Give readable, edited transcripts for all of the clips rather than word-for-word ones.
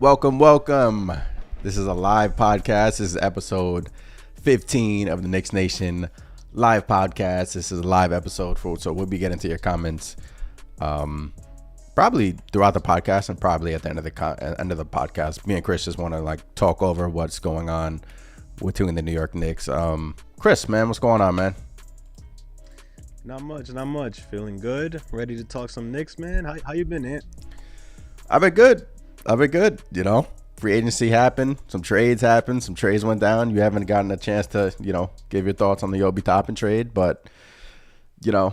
Welcome. This is a live podcast. This is episode 15 of the Knicks Nation live podcast. This is a live episode, so we'll be getting to your comments probably throughout the podcast and probably at the end of the podcast. Me and Chris just want to talk over what's going on between the New York Knicks. Chris, man, what's going on, man? Not much. Feeling good. Ready to talk some Knicks, man. How you been, Ant? I've been good. Free agency happened. Some trades happened. Some trades went down. You haven't gotten a chance to, give your thoughts on the Obi Toppin trade. But, the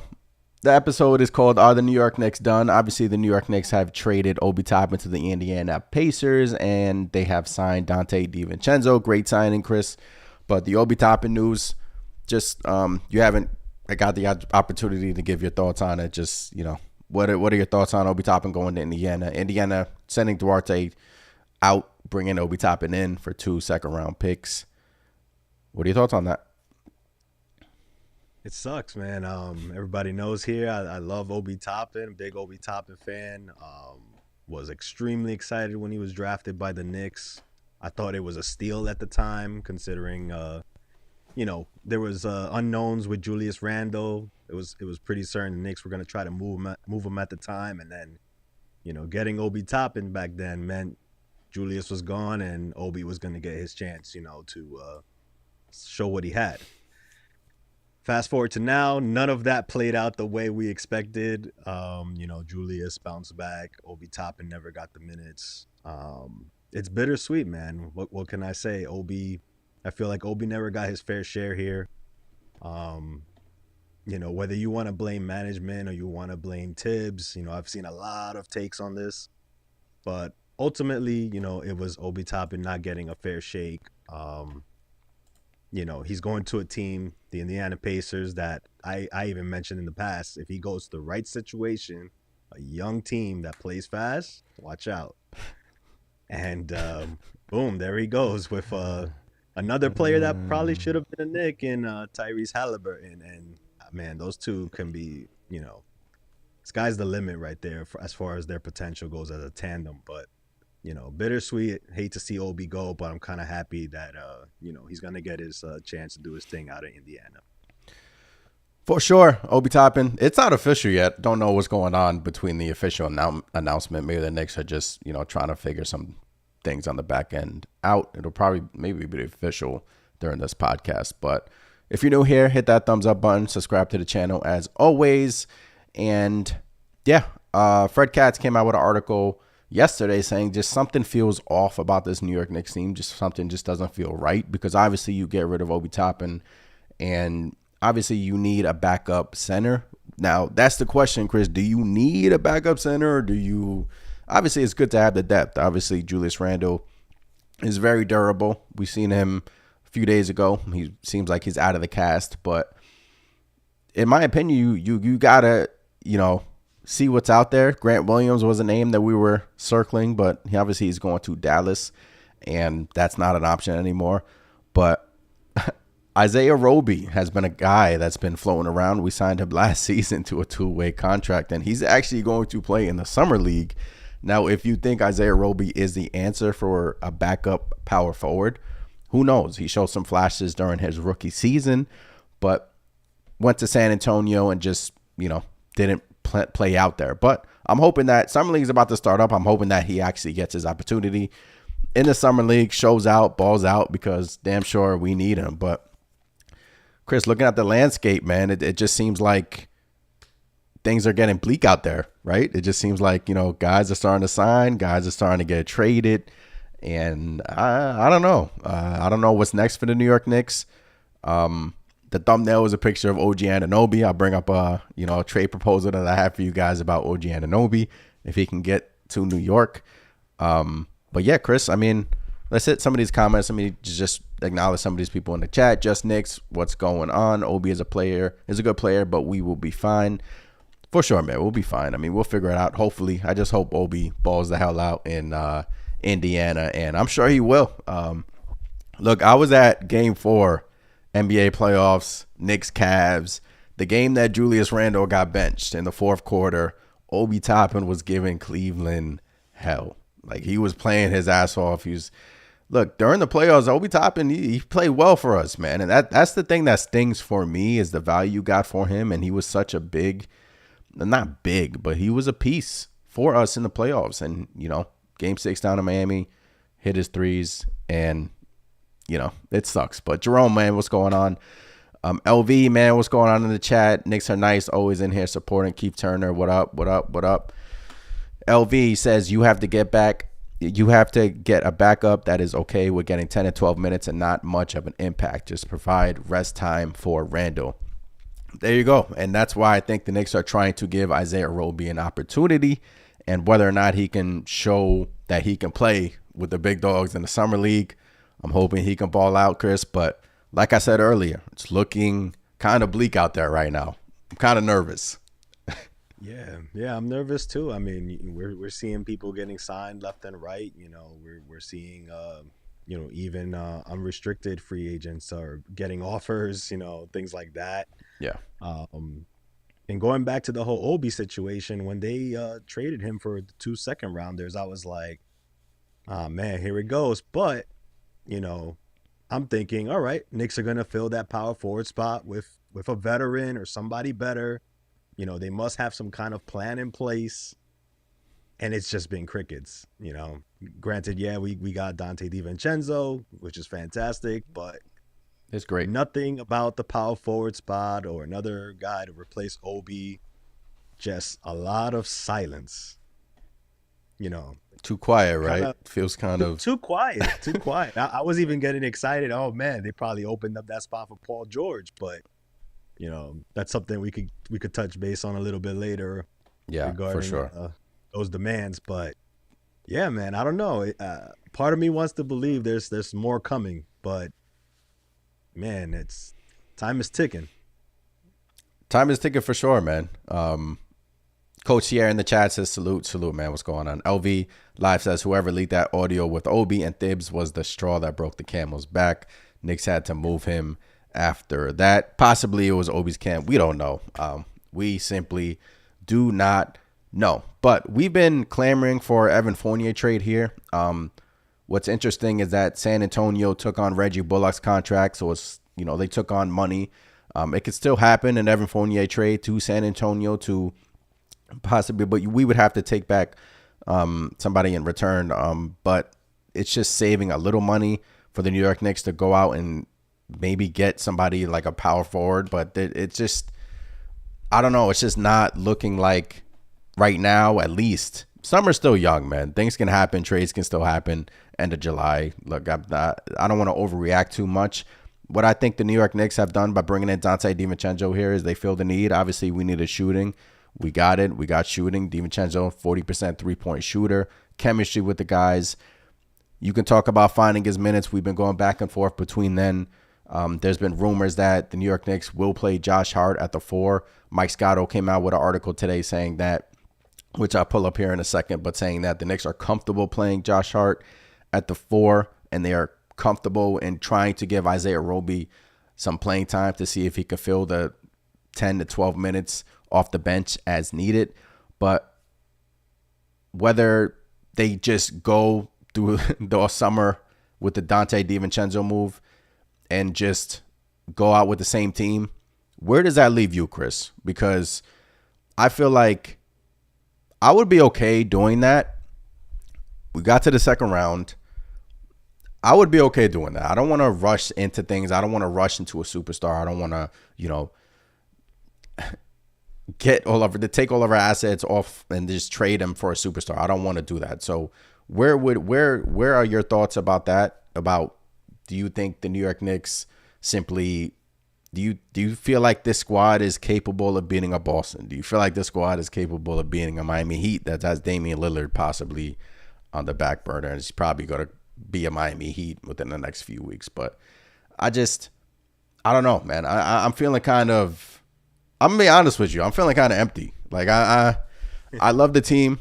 episode is called Are the New York Knicks Done? Obviously, the New York Knicks have traded Obi Toppin to the Indiana Pacers, and they have signed DiVincenzo. Great signing, Chris. But the Obi Toppin news, just you haven't got the opportunity to give your thoughts on it. Just, what are your thoughts on Obi Toppin going to Indiana? Indiana sending Duarte out, bringing Obi Toppin in for 2 second-round picks. What are your thoughts on that? It sucks, man. Everybody knows here I love Obi Toppin, big Obi Toppin fan. Was extremely excited when he was drafted by the Knicks. I thought it was a steal at the time, considering there was unknowns with Julius Randle. It was pretty certain the Knicks were going to try to move him at the time, and then getting Obi Toppin back then meant Julius was gone and Obi was going to get his chance, to show what he had. Fast forward to now, none of that played out the way we expected. Julius bounced back. Obi Toppin never got the minutes. It's bittersweet, man. What can I say? I feel like Obi never got his fair share here. Whether you want to blame management or you want to blame Tibbs, I've seen a lot of takes on this. But ultimately, it was Obi Toppin not getting a fair shake. He's going to a team, the Indiana Pacers, that I even mentioned in the past. If he goes to the right situation, a young team that plays fast, watch out. And boom, there he goes with another player that probably should have been a Knick in Tyrese Halliburton. And man, those two can be, sky's the limit right there as far as their potential goes as a tandem. But bittersweet. Hate to see Obi go, but I'm kind of happy that he's gonna get his chance to do his thing out of Indiana. For sure, Obi Toppin. It's not official yet. Don't know what's going on between the official announcement. Maybe the Knicks are just trying to figure some things on the back end out. It'll probably maybe be official during this podcast. But if you're new here, hit that thumbs up button. Subscribe to the channel as always. And yeah, Fred Katz came out with an article yesterday saying just something feels off about this New York Knicks team. Just something just doesn't feel right, because obviously you get rid of Obi Toppin and obviously you need a backup center. Now, that's the question, Chris. Do you need a backup center, or do you? Obviously, it's good to have the depth. Obviously, Julius Randle is very durable. We've seen him a few days ago. He seems like he's out of the cast, but in my opinion, you gotta, see what's out there. Grant Williams was a name that we were circling, but he's going to Dallas, and that's not an option anymore. But Isaiah Roby has been a guy that's been floating around. We signed him last season to a 2-way contract, and he's actually going to play in the summer league. Now, if you think Isaiah Roby is the answer for a backup power forward, who knows? He showed some flashes during his rookie season, but went to San Antonio and just, didn't play out there. But I'm hoping that summer league is about to start up. I'm hoping that he actually gets his opportunity in the summer league, shows out, balls out, because damn sure we need him. But Chris, looking at the landscape, man, it just seems like things are getting bleak out there, right? It just seems like, guys are starting to sign, guys are starting to get traded. And I don't know. I don't know what's next for the New York Knicks. The thumbnail is a picture of OG Anunoby. I'll bring up a trade proposal that I have for you guys about OG Anunoby if he can get to New York. But yeah, Chris, let's hit some of these comments. Let me just acknowledge some of these people in the chat. Just Knicks, what's going on? Obi is a good player, but we will be fine. For sure, man, we'll be fine. We'll figure it out. Hopefully, I just hope Obi balls the hell out in Indiana, and I'm sure he will. Look, I was at Game 4. NBA playoffs, Knicks, Cavs, the game that Julius Randle got benched in the fourth quarter. Obi Toppin was giving Cleveland hell. Like, he was playing his ass off. Look, during the playoffs, Obi Toppin, he played well for us, man. And that's the thing that stings for me is the value you got for him. And he was such a not big, but he was a piece for us in the playoffs. And, game 6 down in Miami, hit his threes, and, it sucks. But Jerome, man, what's going on? LV, man, what's going on in the chat? Knicks are nice, always in here supporting. Keith Turner, what up, what up, what up? LV says you have to get a backup that is okay with getting 10 to 12 minutes and not much of an impact. Just provide rest time for Randall. There you go. And that's why I think the Knicks are trying to give Isaiah Roby an opportunity, and whether or not he can show that he can play with the big dogs in the summer league, I'm hoping he can ball out, Chris. But like I said earlier, it's looking kind of bleak out there right now. I'm kind of nervous. Yeah, I'm nervous too. I mean, we're seeing people getting signed left and right. We're seeing even unrestricted free agents are getting offers. Things like that. Yeah. And going back to the whole Obi situation, when they traded him for the 2 second rounders, I was like, oh man, here it goes. But I'm thinking, all right, Knicks are gonna fill that power forward spot with a veteran or somebody better. They must have some kind of plan in place, and it's just been crickets. Granted, yeah, we got Dante DiVincenzo, which is fantastic, but it's great. Nothing about the power forward spot or another guy to replace Obi. Just a lot of silence. Too quiet, right? Feels kind of too quiet. Too quiet. I was even getting excited. Oh man, they probably opened up that spot for Paul George, but that's something we could touch base on a little bit later. Yeah, regarding, for sure. Those demands, but yeah, man, I don't know. Part of me wants to believe there's more coming, but man, time is ticking. Time is ticking for sure, man. Coach here in the chat says salute, man. What's going on? LV Live says whoever leaked that audio with Obi and Thibs was the straw that broke the camel's back. Knicks had to move him after that. Possibly it was Obi's camp. We don't know. We simply do not know. But we've been clamoring for Evan Fournier trade here. What's interesting is that San Antonio took on Reggie Bullock's contract, so it's they took on money. It could still happen, an Evan Fournier trade to San Antonio to possibly, but we would have to take back somebody in return. But it's just saving a little money for the New York Knicks to go out and maybe get somebody like a power forward, but it's just, I don't know. It's just not looking like right now, at least. Summer's still young, man. Things can happen. Trades can still happen. End of July. Look, I don't want to overreact too much. What I think the New York Knicks have done by bringing in Dante DiVincenzo here is they filled the need. Obviously, we needed shooting. We got it. We got shooting. DiVincenzo, 40% three-point shooter. Chemistry with the guys. You can talk about finding his minutes. We've been going back and forth between then. There's been rumors that the New York Knicks will play Josh Hart at the 4. Mike Scotto came out with an article today saying that, which I'll pull up here in a second, but saying that the Knicks are comfortable playing Josh Hart at the 4, and they are comfortable in trying to give Isaiah Roby some playing time to see if he could fill the 10 to 12 minutes off the bench as needed. But whether they just go through the summer with the Dante DiVincenzo move and just go out with the same team, where does that leave you, Chris? Because I feel like I would be okay doing that. We got to the second round. I would be okay doing that. I don't want to rush into things. I don't want to rush into a superstar. I don't want to, take all of our assets off and just trade them for a superstar. I don't want to do that. So where are your thoughts about that? About, do you think the New York Knicks simply, do you feel like this squad is capable of beating a Boston? Do you feel like this squad is capable of beating a Miami Heat that has Damian Lillard possibly on the back burner, and he's probably going to be a Miami Heat within the next few weeks? But I don't know, man. I'm feeling kind of, I'm going to be honest with you, I'm feeling kind of empty. Like I love the team.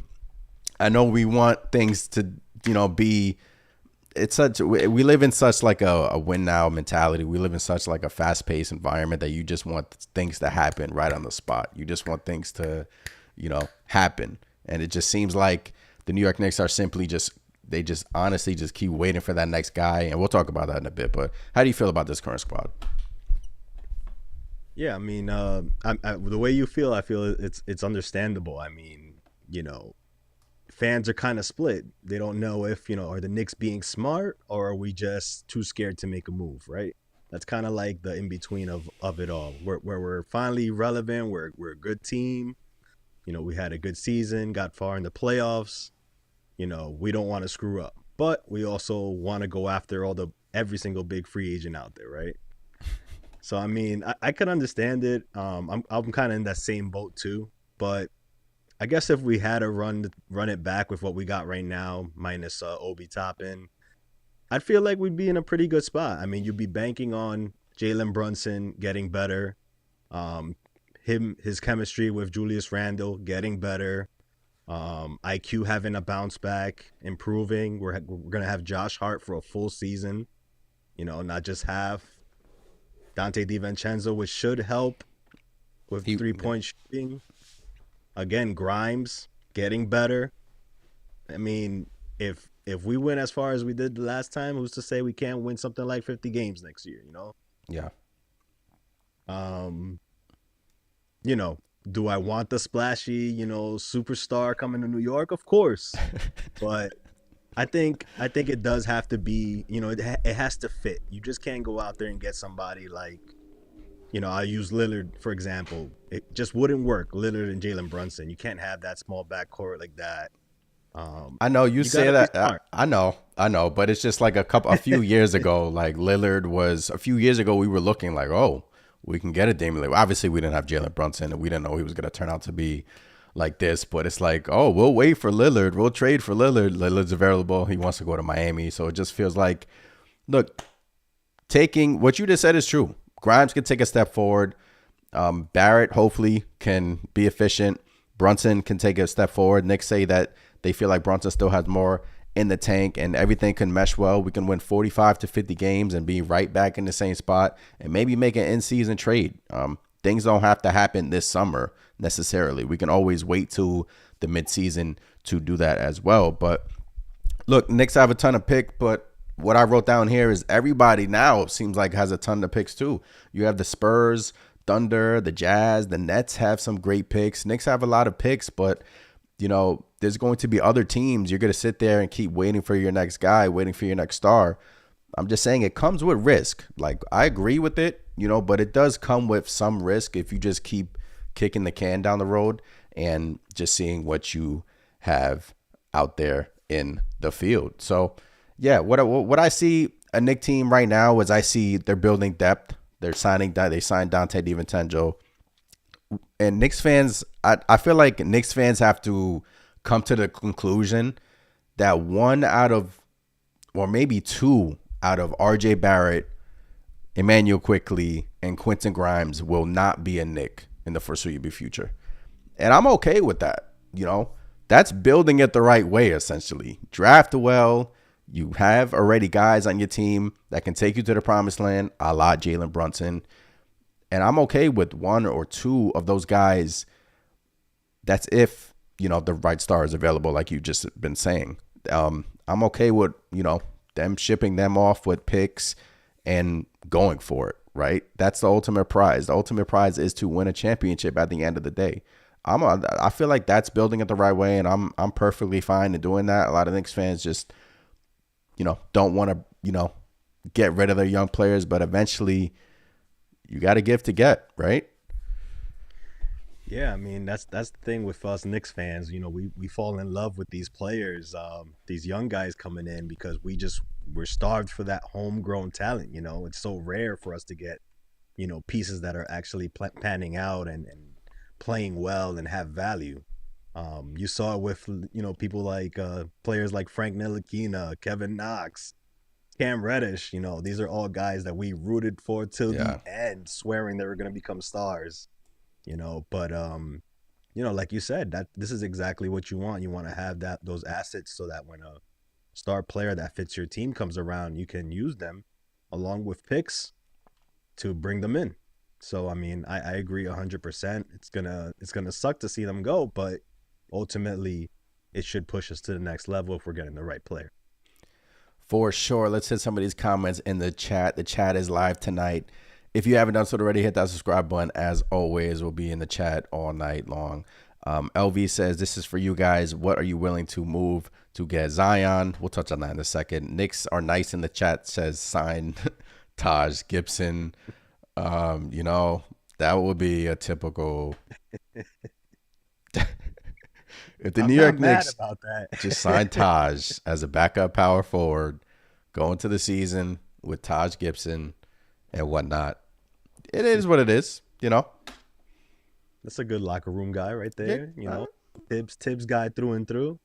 I know we want things to, be, we live in such like a win now mentality. We live in such like a fast paced environment that you just want things to happen right on the spot. You just want things to, happen. And it just seems like the New York Knicks are simply just they just honestly just keep waiting for that next guy, and we'll talk about that in a bit. But how do you feel about this current squad? Yeah, I mean, the way you feel, I feel it's understandable. I mean, you know, fans are kind of split. They don't know if, are the Knicks being smart or are we just too scared to make a move, right? That's kind of like the in between of it all. Where we're finally relevant, we're a good team. We had a good season, got far in the playoffs. We don't want to screw up, but we also want to go after every single big free agent out there, right? So I mean, I could understand it. I'm kind of in that same boat too, but I guess if we had to run it back with what we got right now, minus Obi Toppin, I'd feel like we'd be in a pretty good spot. I mean, you'd be banking on Jalen Brunson getting better, um, his chemistry with Julius Randle getting better, IQ having a bounce back, improving. We're gonna have Josh Hart for a full season, not just half. Dante DiVincenzo, which should help with He 3-point shooting. Again, Grimes getting better. I mean, if we win as far as we did the last time, who's to say we can't win something like 50 games next year, Yeah. Um, you know, do I want the splashy, superstar coming to New York? Of course. But I think it does have to be, it has to fit. You just can't go out there and get somebody like, I use Lillard, for example. It just wouldn't work. Lillard and Jalen Brunson. You can't have that small backcourt like that. I know you You say gotta be that. smart. I know, but it's just like a few years ago. Like Lillard was a few years ago. We were looking like, oh, we can get a Damian Lillard. Obviously, we didn't have Jalen Brunson, and we didn't know he was going to turn out to be like this. But it's like, oh, we'll wait for Lillard. We'll trade for Lillard. Lillard's available. He wants to go to Miami, so it just feels like, look, taking what you just said is true. Grimes can take a step forward. Barrett hopefully can be efficient. Brunson can take a step forward. Knicks say that they feel like Brunson still has more in the tank and everything can mesh well. We can win 45 to 50 games and be right back in the same spot and maybe make an in-season trade. Things don't have to happen this summer necessarily. We can always wait till the midseason to do that as well. But look, Knicks have a ton of pick, but what I wrote down here is everybody now seems like has a ton of picks too. You have the Spurs, Thunder, the Jazz, the Nets have some great picks. Knicks have a lot of picks, but there's going to be other teams. You're going to sit there and keep waiting for your next guy, waiting for your next star. I'm just saying it comes with risk. Like, I agree with it, but it does come with some risk if you just keep kicking the can down the road and just seeing what you have out there in the field. So, yeah, what I see a Knicks team right now is I see they're building depth. They signed Dante DiVincenzo. And Knicks fans, I feel like Knicks fans have to come to the conclusion that one out of, or maybe two out of RJ Barrett, Emmanuel Quickly, and Quentin Grimes will not be a Knick in the foreseeable future. And I'm okay with that. That's building it the right way, essentially. Draft well. You have already guys on your team that can take you to the promised land, a la Jalen Brunson. And I'm okay with one or two of those guys. That's if, the right star is available, like you've just been saying. I'm okay with, them shipping them off with picks and going for it, right? That's the ultimate prize. The ultimate prize is to win a championship at the end of the day. I feel like that's building it the right way, and I'm perfectly fine in doing that. A lot of Knicks fans just, don't want to, get rid of their young players, but eventually you got to give to get, right? Yeah, I mean that's the thing with us Knicks fans. We fall in love with these players, these young guys coming in because we're starved for that homegrown talent. It's so rare for us to get pieces that are actually panning out and playing well and have value. You saw it with people like players like Frank Ntilikina, Kevin Knox, Cam Reddish. These are all guys that we rooted for till Yeah. the end, swearing they were going to become stars. But like you said, that this is exactly what you want. You want to have those assets so that when a star player that fits your team comes around, you can use them along with picks to bring them in. So I mean, I agree 100%. It's gonna suck to see them go, but ultimately, it should push us to the next level if we're getting the right player. For sure. Let's hit some of these comments in the chat. The chat is live tonight. If you haven't done so already, hit that subscribe button. As always, we'll be in the chat all night long. LV says, this is for you guys. What are you willing to move to get Zion? We'll touch on that in a second. Knicks are nice in the chat, says sign Taj Gibson. That would be a typical. If the New York Knicks just signed Taj as a backup power forward, going to the season with Taj Gibson and whatnot, it is what it is, That's a good locker room guy right there. Tibbs guy through and through.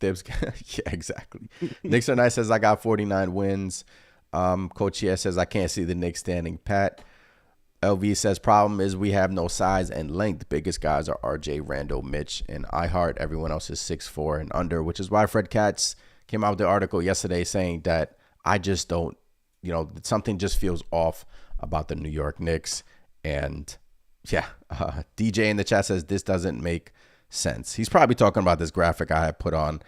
Tibbs, yeah, exactly. Knicks are nice, says I got 49 wins. Coach Yes says I can't see the Knicks standing pat. LV says problem is we have no size and length. Biggest guys are RJ, Randall, Mitch, and iHeart. Everyone else is 6'4" and under, which is why Fred Katz came out with the article yesterday saying that I just don't, something just feels off about the New York Knicks. And yeah, DJ in the chat says this doesn't make sense. He's probably talking about this graphic I have put on.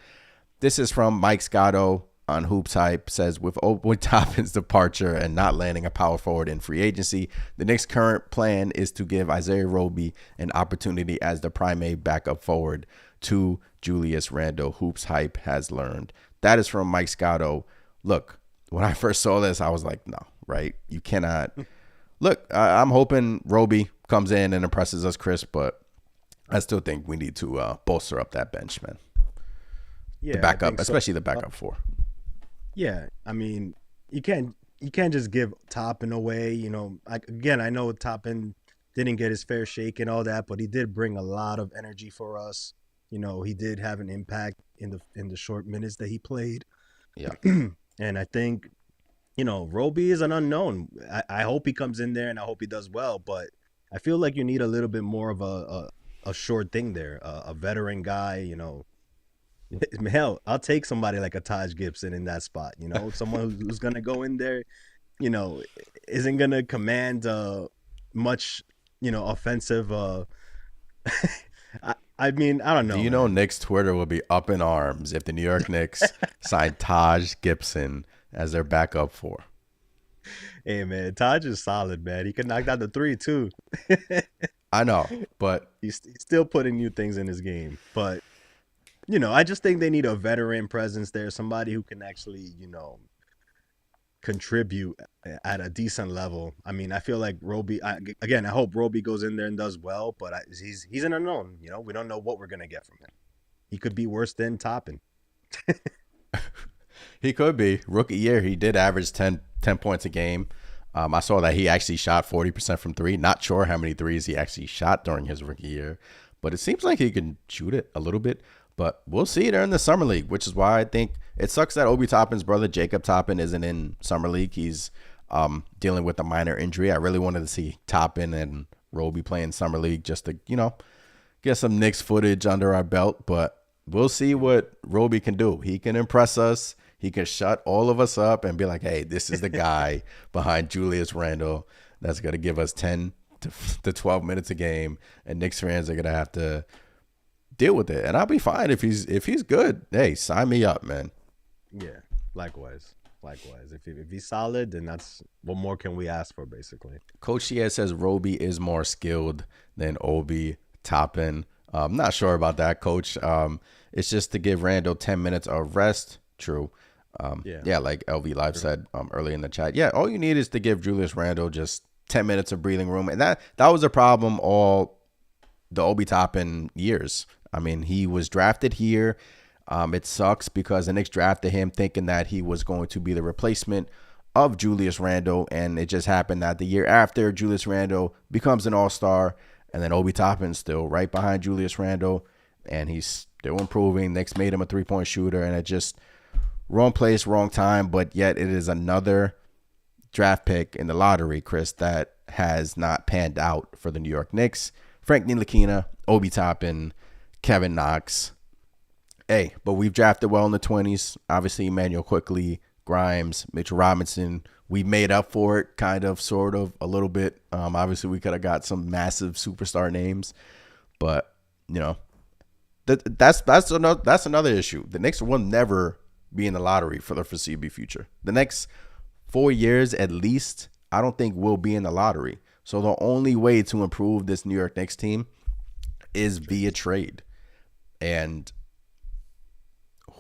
This is from Mike Scotto on Hoops Hype, says with Obi Toppin's departure and not landing a power forward in free agency, the Knicks' current plan is to give Isaiah Roby an opportunity as the primary backup forward to Julius Randle. Hoops Hype has learned. That is from Mike Scotto. Look, when I first saw this, I was like, no, right? You cannot. Look, I'm hoping Roby comes in and impresses us, Chris, but I still think we need to bolster up that bench, man. Yeah, the backup, especially the backup four. Yeah, I mean, you can't just give Toppin away. I know Toppin didn't get his fair shake and all that, but he did bring a lot of energy for us. He did have an impact in the short minutes that he played. Yeah, and I think, Roby is an unknown. I hope he comes in there and I hope he does well, but I feel like you need a little bit more of a short thing there, a veteran guy. Hell, I'll take somebody like a Taj Gibson in that spot. Someone who's gonna go in there, isn't gonna command much, offensive. I mean, I don't know. Do you know Knicks Twitter will be up in arms if the New York Knicks sign Taj Gibson as their backup four? Hey man, Taj is solid, man. He can knock down the three too. I know, but he's still putting new things in his game. But I just think they need a veteran presence there, somebody who can actually, contribute at a decent level. I mean, I feel like Roby. I hope Roby goes in there and does well, but he's an unknown. We don't know what we're gonna get from him. He could be worse than Toppin. He could be. Rookie year, he did average 10 points a game. I saw that he actually shot 40% from three. Not sure how many threes he actually shot during his rookie year, but it seems like he can shoot it a little bit. But we'll see during the summer league, which is why I think it sucks that Obi Toppin's brother, Jacob Toppin, isn't in summer league. He's dealing with a minor injury. I really wanted to see Toppin and Roby playing summer league just to, get some Knicks footage under our belt. But we'll see what Roby can do. He can impress us. He can shut all of us up and be like, hey, this is the guy behind Julius Randle that's going to give us 10 to 12 minutes a game. And Knicks fans are going to have to deal with it, and I'll be fine if he's good. Hey, sign me up, man. Yeah, likewise. If he's solid, then that's what more can we ask for, basically. Coach Chia says Roby is more skilled than Obi Toppin. I'm not sure about that, Coach. It's just to give Randall 10 minutes of rest. True. Yeah, like LV Live said early in the chat. Yeah, all you need is to give Julius Randle just 10 minutes of breathing room, and that was a problem all the Obi Toppin years. I mean, he was drafted here. It sucks because the Knicks drafted him thinking that he was going to be the replacement of Julius Randle, and it just happened that the year after, Julius Randle becomes an all-star, and then Obi Toppin's still right behind Julius Randle, and he's still improving. Knicks made him a three-point shooter, and it just wrong place, wrong time, but yet it is another draft pick in the lottery, Chris, that has not panned out for the New York Knicks. Frank Ntilikina, Obi Toppin, Kevin Knox. Hey, but we've drafted well in the 20s. Obviously, Emmanuel Quickly, Grimes, Mitchell Robinson. We made up for it, kind of, sort of, a little bit. Obviously, we could have got some massive superstar names. But, That's another issue. The Knicks will never be in the lottery for the foreseeable future. The next 4 years at least, I don't think we'll be in the lottery. So the only way to improve this New York Knicks team is via trade. And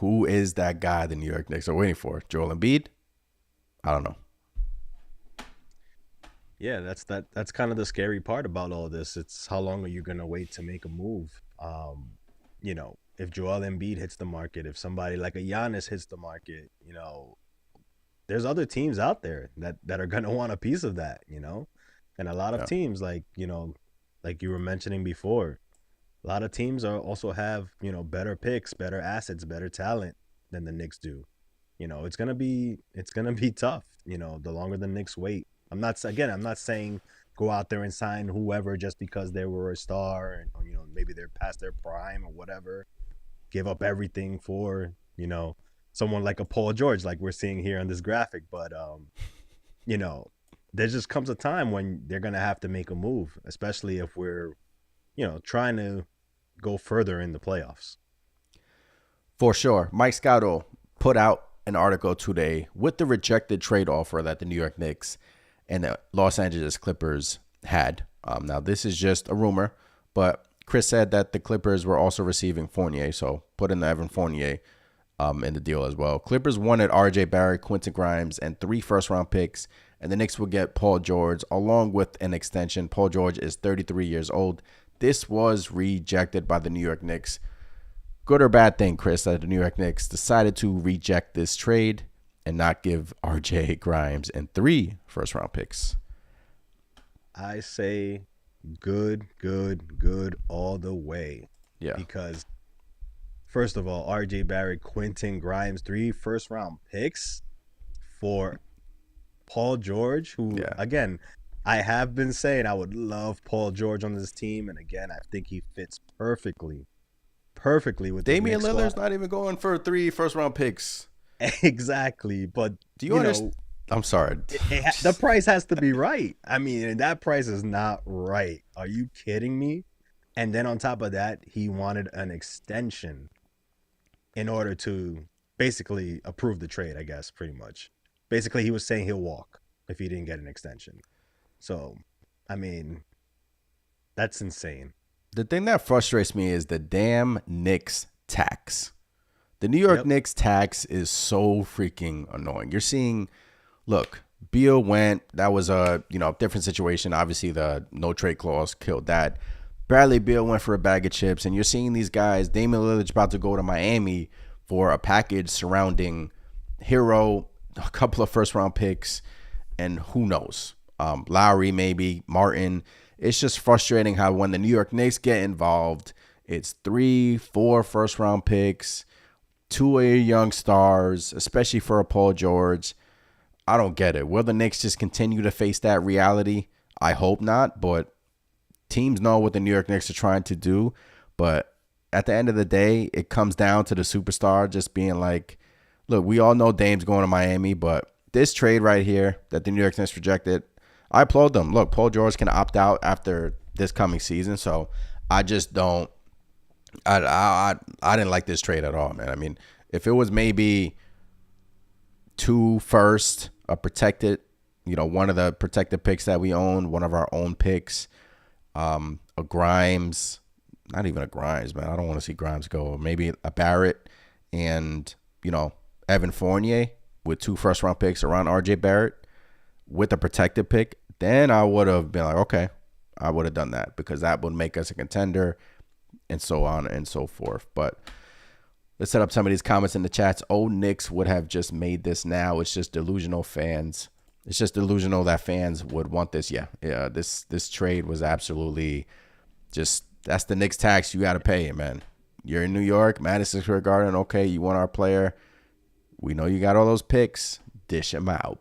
who is that guy the New York Knicks are waiting for? Joel Embiid? I don't know. Yeah, that's kind of the scary part about all this. It's how long are you gonna wait to make a move? If Joel Embiid hits the market, if somebody like a Giannis hits the market, there's other teams out there that are gonna want a piece of that. And a lot of Yeah. teams like you were mentioning before, a lot of teams are also have, better picks, better assets, better talent than the Knicks do. It's gonna be tough, the longer the Knicks wait. I'm not saying go out there and sign whoever just because they were a star and maybe they're past their prime or whatever. Give up everything for, someone like a Paul George like we're seeing here on this graphic, but you know, there just comes a time when they're gonna have to make a move, especially if we're, trying to go further in the playoffs. For sure. Mike Scotto put out an article today with the rejected trade offer that the New York Knicks and the Los Angeles Clippers had. Now, this is just a rumor, but Chris said that the Clippers were also receiving Fournier, so put in the Evan Fournier in the deal as well. Clippers wanted R.J. Barrett, Quentin Grimes, and 3 first-round picks, and the Knicks would get Paul George along with an extension. Paul George is 33 years old. This was rejected by the New York Knicks. Good or bad thing, Chris, that the New York Knicks decided to reject this trade and not give R.J. Grimes and 3 first-round picks. I say good, good, good all the way. Yeah. Because first of all, RJ Barrett, Quentin Grimes, 3 first round picks for Paul George, who Yeah. again, I have been saying I would love Paul George on this team, and again, I think he fits perfectly with the Damian Knicks Lillard's squad. not even going for 3 first-round picks. Exactly, but Do you understand? I'm sorry. the price has to be right. I mean, and that price is not right. Are you kidding me? And then on top of that, he wanted an extension in order to basically approve the trade, I guess, pretty much. Basically, he was saying he'll walk if he didn't get an extension. So, I mean, that's insane. The thing that frustrates me is the damn Knicks tax. The New York Yep. Knicks tax is so freaking annoying. You're seeing, look, Beal went. That was a different situation. Obviously, the no trade clause killed that. Bradley Beal went for a bag of chips, and you're seeing these guys. Damian Lillard's about to go to Miami for a package surrounding Hero, a couple of first round picks, and who knows, Lowry maybe, Martin. It's just frustrating how when the New York Knicks get involved, it's 3, 4 first round picks, 2 of your young stars, especially for a Paul George. I don't get it. Will the Knicks just continue to face that reality? I hope not, but teams know what the New York Knicks are trying to do. But at the end of the day, it comes down to the superstar just being like, look, we all know Dame's going to Miami, but this trade right here that the New York Knicks rejected, I applaud them. Look, Paul George can opt out after this coming season, so I just don't. I didn't like this trade at all, man. I mean, if it was maybe 2 first, a protected, one of the protected picks that we own, one of our own picks, a Grimes, not even a Grimes, man. I don't want to see Grimes go. Maybe a Barrett and, Evan Fournier with 2 first round picks around RJ Barrett with a protected pick, then I would have been like, okay, I would have done that because that would make us a contender and so on and so forth. But let's set up some of these comments in the chats. Oh, Knicks would have just made this now. It's just delusional fans. It's just delusional that fans would want this. Yeah. This trade was absolutely just, that's the Knicks tax. You got to pay it, man. You're in New York, Madison Square Garden. Okay, you want our player. We know you got all those picks. Dish them out.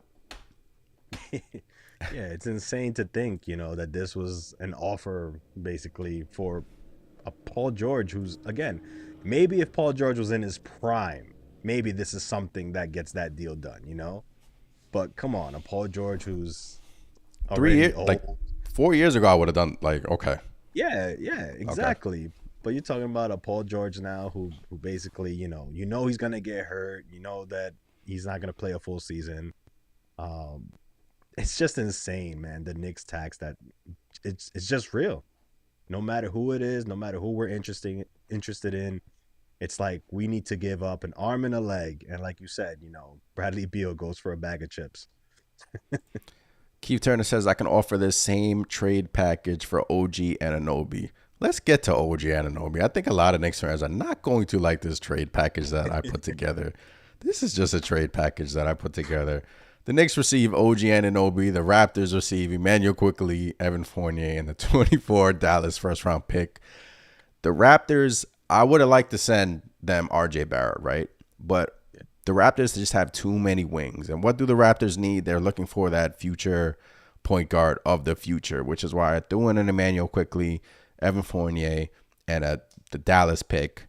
Yeah, it's insane to think, that this was an offer basically for a Paul George who's, again, maybe if Paul George was in his prime, maybe this is something that gets that deal done. But come on, a Paul George who's 3 already years, old. like 4 years ago, I would have done like, okay. Yeah, exactly. But you're talking about a Paul George now who basically, he's gonna get hurt. You know that he's not gonna play a full season. Um, it's just insane, man. The Knicks tax that it's just real. No matter who it is, no matter who we're interested in, it's like we need to give up an arm and a leg. And like you said, Bradley Beal goes for a bag of chips. Keith Turner says, I can offer this same trade package for OG Anunoby. Let's get to OG Anunoby. I think a lot of Knicks fans are not going to like this trade package that I put together. This is just a trade package that I put together. The Knicks receive OG Anunoby. The Raptors receive Emmanuel Quickly, Evan Fournier, and the 24 Dallas first-round pick. The Raptors, I would have liked to send them RJ Barrett, right? But the Raptors just have too many wings. And what do the Raptors need? They're looking for that future point guard of the future, which is why I threw in an Emmanuel Quickly, Evan Fournier, and the Dallas pick,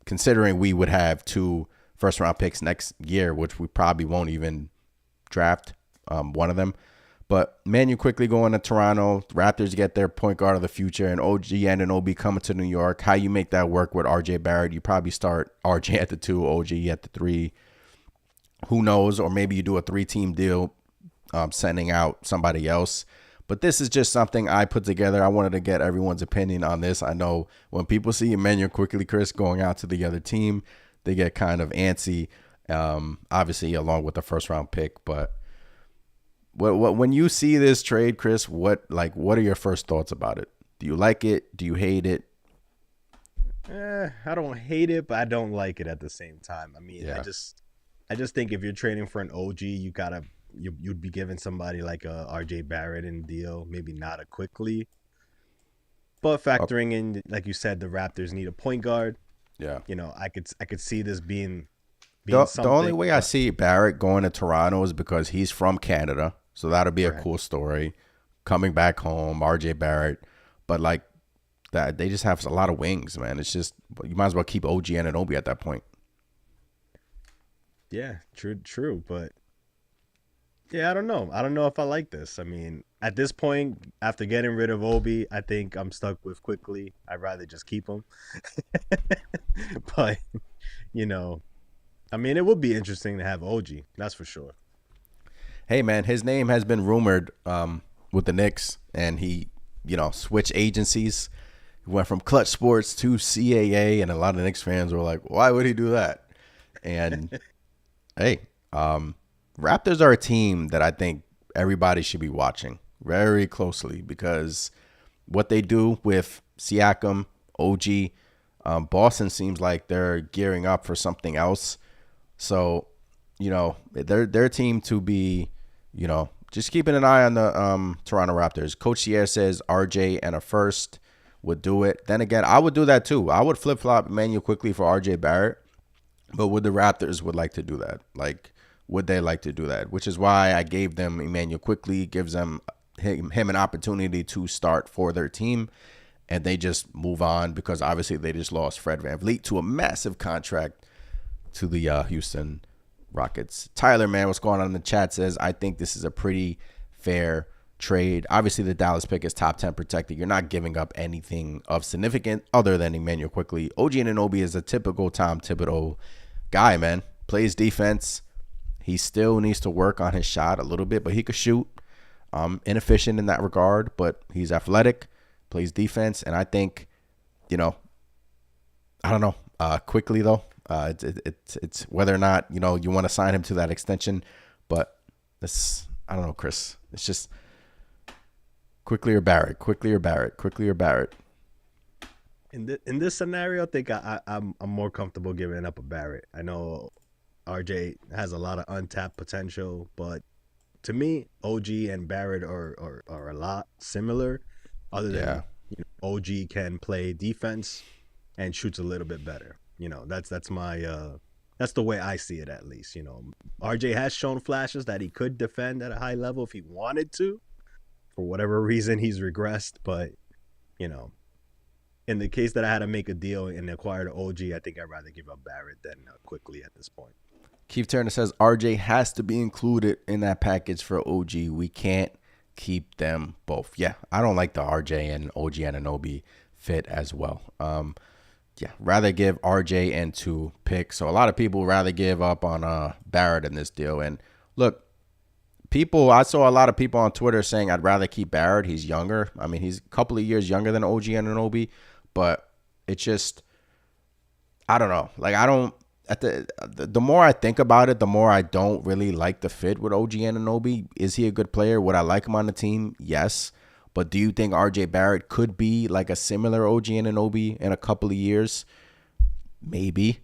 considering we would have 2 first-round picks next year, which we probably won't even draft one of them. But Emmanuel Quickly going to Toronto, Raptors get their point guard of the future, and OG Anunoby coming to New York. How you make that work with RJ Barrett? You probably start RJ at the 2, OG at the 3. Who knows? Or maybe you do a 3-team deal, sending out somebody else. But this is just something I put together. I wanted to get everyone's opinion on this. I know when people see Emmanuel Quickly, Chris, going out to the other team, they get kind of antsy. Obviously, along with the first-round pick, but when you see this trade, Chris, what are your first thoughts about it? Do you like it? Do you hate it? I don't hate it, but I don't like it at the same time. I mean, yeah. I just think if you're trading for an OG, you'd be giving somebody like a RJ Barrett in deal, maybe not a Quickly. But factoring in, like you said, the Raptors need a point guard. Yeah, I could see this being the only way I see Barrett going to Toronto is because he's from Canada, so that'll be a cool story. Coming back home, RJ Barrett, but like that, they just have a lot of wings, man. It's just you might as well keep OG Anunoby at that point. Yeah, true, but yeah, I don't know. I don't know if I like this. I mean, at this point, after getting rid of Obi, I think I'm stuck with Quickly. I'd rather just keep him. But I mean, it would be interesting to have OG. That's for sure. Hey, man, his name has been rumored with the Knicks, and he, switched agencies. He went from Clutch Sports to CAA, and a lot of Knicks fans were like, why would he do that? And, hey, Raptors are a team that I think everybody should be watching very closely because what they do with Siakam, OG, Boston seems like they're gearing up for something else. So, they're a team to be, just keeping an eye on the Toronto Raptors. Coach Sierra says RJ and a first would do it. Then again, I would do that too. I would flip-flop Emmanuel Quickly for RJ Barrett. But would the Raptors would like to do that? Would they like to do that? Which is why I gave them Emmanuel Quickly, gives him an opportunity to start for their team. And they just move on because obviously they just lost Fred VanVleet to a massive contract to the Houston Rockets. Tyler, man, what's going on in the chat says, I think this is a pretty fair trade. Obviously, the Dallas pick is top 10 protected. You're not giving up anything of significant other than Emmanuel Quickly. OG Anunoby is a typical Tom Thibodeau guy, man. Plays defense. He still needs to work on his shot a little bit, but he could shoot. Inefficient in that regard, but he's athletic, plays defense, and I think, I don't know. Quickly though, it's whether or not you want to sign him to that extension, but this I don't know, Chris. It's just Quickly or Barrett. In this scenario, I think I'm more comfortable giving up a Barrett. I know RJ has a lot of untapped potential, but to me, OG and Barrett are a lot similar. Other than OG can play defense and shoots a little bit better. That's my that's the way I see it, at least. RJ has shown flashes that he could defend at a high level if he wanted to. For whatever reason, he's regressed, but in the case that I had to make a deal and acquire the OG, I think I'd rather give up Barrett than Quickly at this point. Keith Turner says RJ has to be included in that package for OG. We can't keep them both. Yeah, I don't like the RJ and OG Anunoby fit as well. Yeah, rather give RJ and 2 picks. So a lot of people rather give up on Barrett in this deal. And look, I saw a lot of people on Twitter saying I'd rather keep Barrett. He's younger. I mean, he's a couple of years younger than OG Anunoby, but it's just, I don't know. Like, I don't, the more I think about it, the more I don't really like the fit with OG Anunoby. Is he a good player? Would I like him on the team? Yes. But do you think RJ Barrett could be like a similar OG Anunoby in a couple of years? Maybe.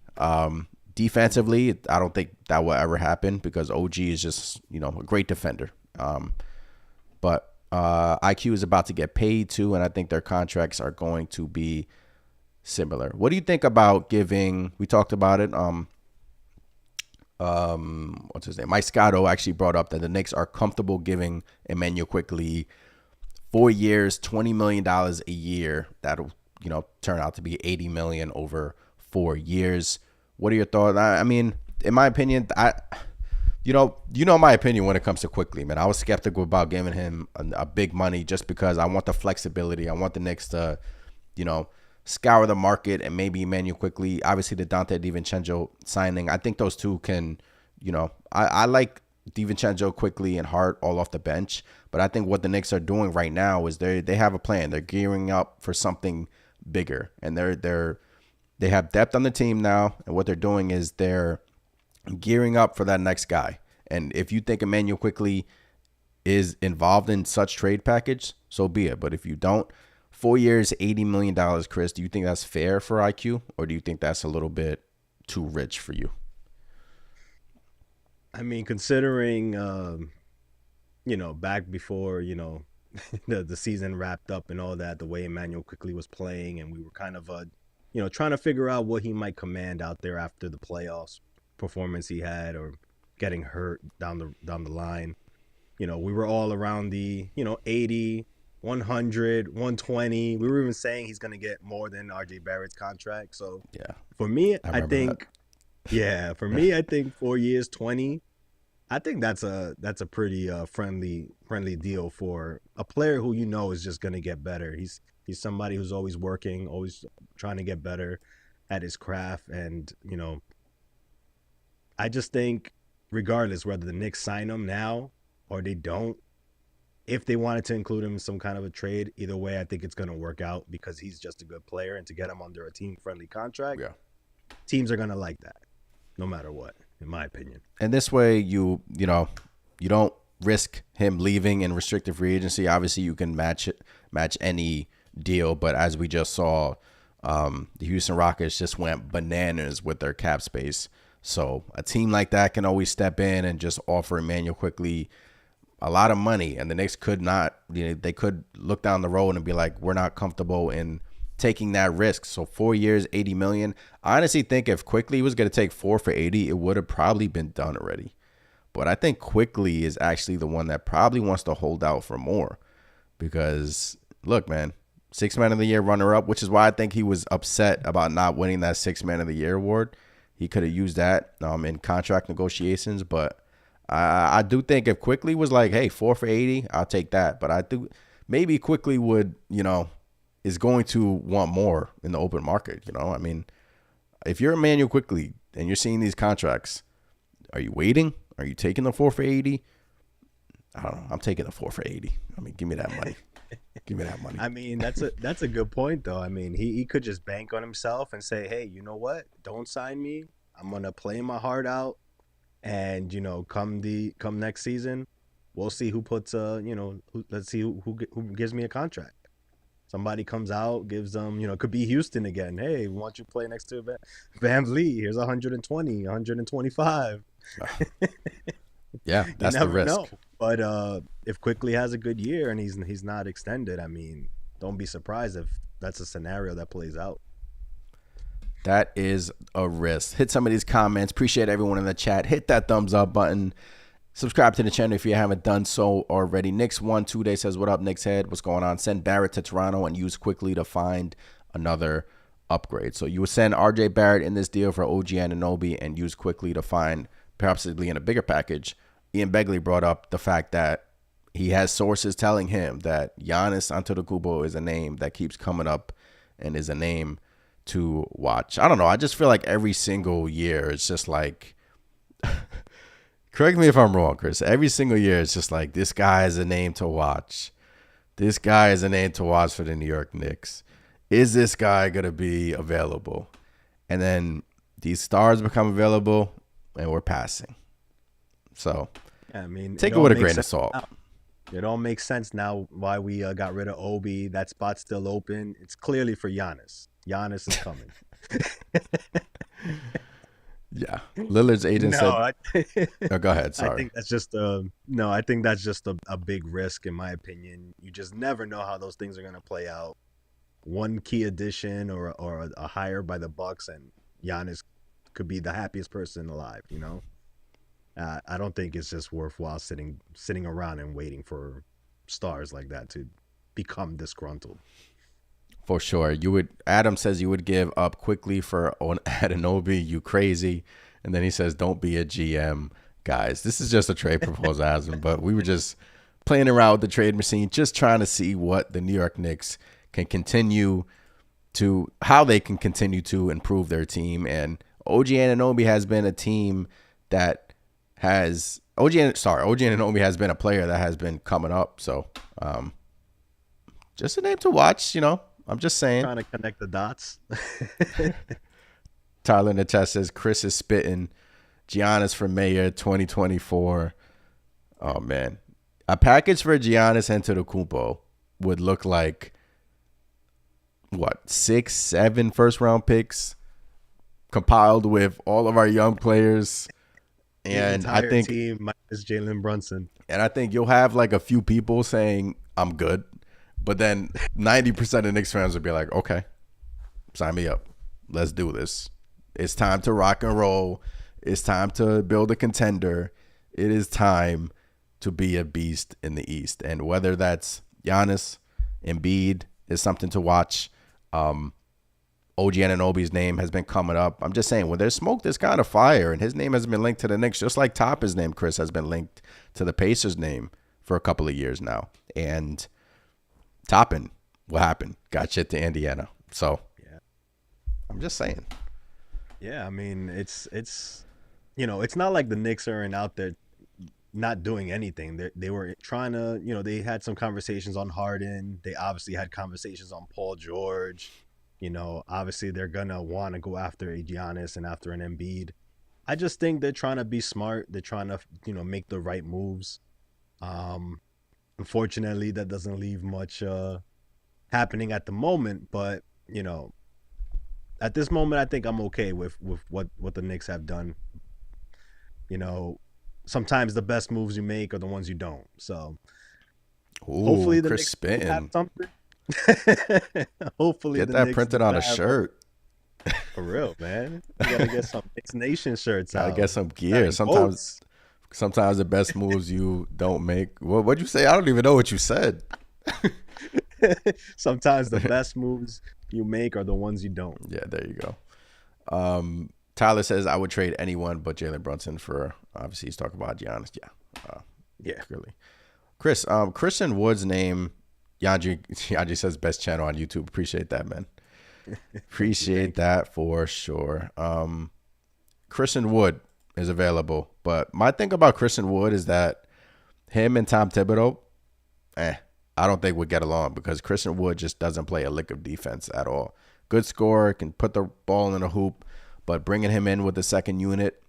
Defensively, I don't think that will ever happen because OG is just, a great defender. But IQ is about to get paid too, and I think their contracts are going to be similar. What do you think about giving? We talked about it. What's his name? Mike Scotto actually brought up that the Knicks are comfortable giving Emmanuel Quickly 4 years, $20 million a year. That'll, turn out to be $80 million over 4 years. What are your thoughts? I mean, in my opinion, my opinion when it comes to Quickly, man. I was skeptical about giving him a big money just because I want the flexibility. I want the Knicks to, scour the market and maybe Emmanuel Quickly. Obviously, the Dante DiVincenzo signing. I think those two can, I like DiVincenzo, Quickly, and Hart all off the bench. But I think what the Knicks are doing right now is they have a plan. They're gearing up for something bigger, and they have depth on the team now. And what they're doing is they're gearing up for that next guy. And if you think Emmanuel Quickly is involved in such trade package, so be it. But if you don't, 4 years, $80 million, Chris, do you think that's fair for IQ, or do you think that's a little bit too rich for you? I mean, considering, back before, the season wrapped up and all that, the way Emmanuel Quickly was playing, and we were kind of, trying to figure out what he might command out there after the playoffs performance he had, or getting hurt down the line. We were all around the, 80, 100, 120. We were even saying he's going to get more than RJ Barrett's contract. So Yeah, for me, I think, that. yeah, for me, I think 4 years, 20. I think that's a pretty friendly deal for a player who is just going to get better. He's somebody who's always working, always trying to get better at his craft, and I just think regardless whether the Knicks sign him now or they don't, if they wanted to include him in some kind of a trade, either way, I think it's going to work out because he's just a good player, and to get him under a team-friendly contract, Yeah. teams are going to like that no matter what, in my opinion. And this way, you don't risk him leaving in restricted free agency. Obviously, you can match any deal, but as we just saw, the Houston Rockets just went bananas with their cap space. So a team like that can always step in and just offer Emmanuel Quickly a lot of money, and the Knicks could not. They could look down the road and be like, we're not comfortable in taking that risk. So 4 years, $80 million. I honestly think if Quickly was going to take 4 for 80, it would have probably been done already. But I think Quickly is actually the one that probably wants to hold out for more because, look, man, 6 Man of the Year runner-up, which is why I think he was upset about not winning that 6 Man of the Year award. He could have used that in contract negotiations, but I do think if Quickly was like, hey, 4 for 80, I'll take that. But I do maybe Quickly would, is going to want more in the open market. I mean, if you're Emmanuel Quickly and you're seeing these contracts, are you waiting? Are you taking the 4 for 80? I don't know. I'm taking the 4 for 80. I mean, give me that money. Give me that money. I mean, that's a good point, though. I mean, he could just bank on himself and say, hey, you know what? Don't sign me. I'm going to play my heart out. And, come next season, we'll see who puts, let's see who gives me a contract. Somebody comes out, gives them, it could be Houston again. Hey, we want you to play next to Van Vliet. Here's 120, 125. Yeah, that's the risk. Know. But if Quickly has a good year and he's not extended, I mean, don't be surprised if that's a scenario that plays out. That is a risk. Hit some of these comments. Appreciate everyone in the chat. Hit that thumbs up button. Subscribe to the channel if you haven't done so already. Knicks1 says, what up, Knicks head? What's going on? Send Barrett to Toronto and use Quickly to find another upgrade. So you would send RJ Barrett in this deal for OG Anunoby and use Quickly to find possibly in a bigger package. Ian Begley brought up the fact that he has sources telling him that Giannis Antetokounmpo is a name that keeps coming up and is a name to watch. I don't know. I just feel like every single year it's just like, correct me if I'm wrong, Chris. Every single year it's just like, this guy is a name to watch. This guy is a name to watch for the New York Knicks. Is this guy going to be available? And then these stars become available and we're passing. So I mean, take it with a grain of salt. Now. It all makes sense now why we got rid of Obi. That spot's still open. It's clearly for Giannis. Giannis is coming. Yeah. Lillard's agent said. Oh, go ahead. Sorry. I think that's just I think that's just a big risk in my opinion. You just never know how those things are going to play out. One key addition or a hire by the Bucks and Giannis could be the happiest person alive, you know? I don't think it's just worthwhile sitting around and waiting for stars like that to become disgruntled. For sure. Adam says you would give up Quickly for Anunoby. You crazy. And then he says, don't be a GM. Guys, this is just a trade proposal, Adam, but we were just playing around with the trade machine, just trying to see what the New York Knicks can continue to, how they can continue to improve their team. And OG Anunoby has been a team that has OG Anunoby has been a player that has been coming up. So just a name to watch, you know. I'm just saying. Trying to connect the dots. Tyler in the chat says Chris is spitting. Giannis for mayor 2024. Oh man. A package for Giannis Antetokounmpo would look like what, 6, 7 first round picks compiled with all of our young players. And I think team minus Jalen Brunson. And I think you'll have like a few people saying I'm good, but then 90% of Knicks fans will be like, okay, sign me up. Let's do this. It's time to rock and roll. It's time to build a contender. It is time to be a beast in the East. And whether that's Giannis, Embiid is something to watch. OG Anunoby's name has been coming up. I'm just saying, when there's smoke, there's kind of fire. And his name has been linked to the Knicks, just like Toppin's name, Chris, has been linked to the Pacers' name for a couple of years now. And Toppin, what happened? Got shit to Indiana. So, yeah, I'm just saying. Yeah, I mean, it's you know, it's not like the Knicks aren't out there not doing anything. They were trying to, you know, they had some conversations on Harden. They obviously had conversations on Paul George. You know, obviously they're going to want to go after a Giannis and after an Embiid. I just think they're trying to be smart. They're trying to, you know, make the right moves. Unfortunately, that doesn't leave much happening at the moment. But, you know, at this moment, I think I'm okay with what the Knicks have done. You know, sometimes the best moves you make are the ones you don't. So hopefully the Chris Knicks have something. Hopefully get that printed on a shirt. For real, man. You gotta get some Knicks Nation shirts out. Gotta get some gear. Sometimes the best moves you don't make. What'd you say? I don't even know what you said. Sometimes the best moves you make are the ones you don't. Yeah, there you go. Tyler says I would trade anyone but Jalen Brunson for. Obviously, he's talking about Giannis. Yeah, clearly. Chris, Christian Wood's name. Yandri says best channel on YouTube. Appreciate that, man. Appreciate that for sure. Christian Wood is available, but my thing about Christian Wood is that him and Tom Thibodeau, I don't think would get along because Christian Wood just doesn't play a lick of defense at all. Good scorer, can put the ball in a hoop, but bringing him in with the second unit,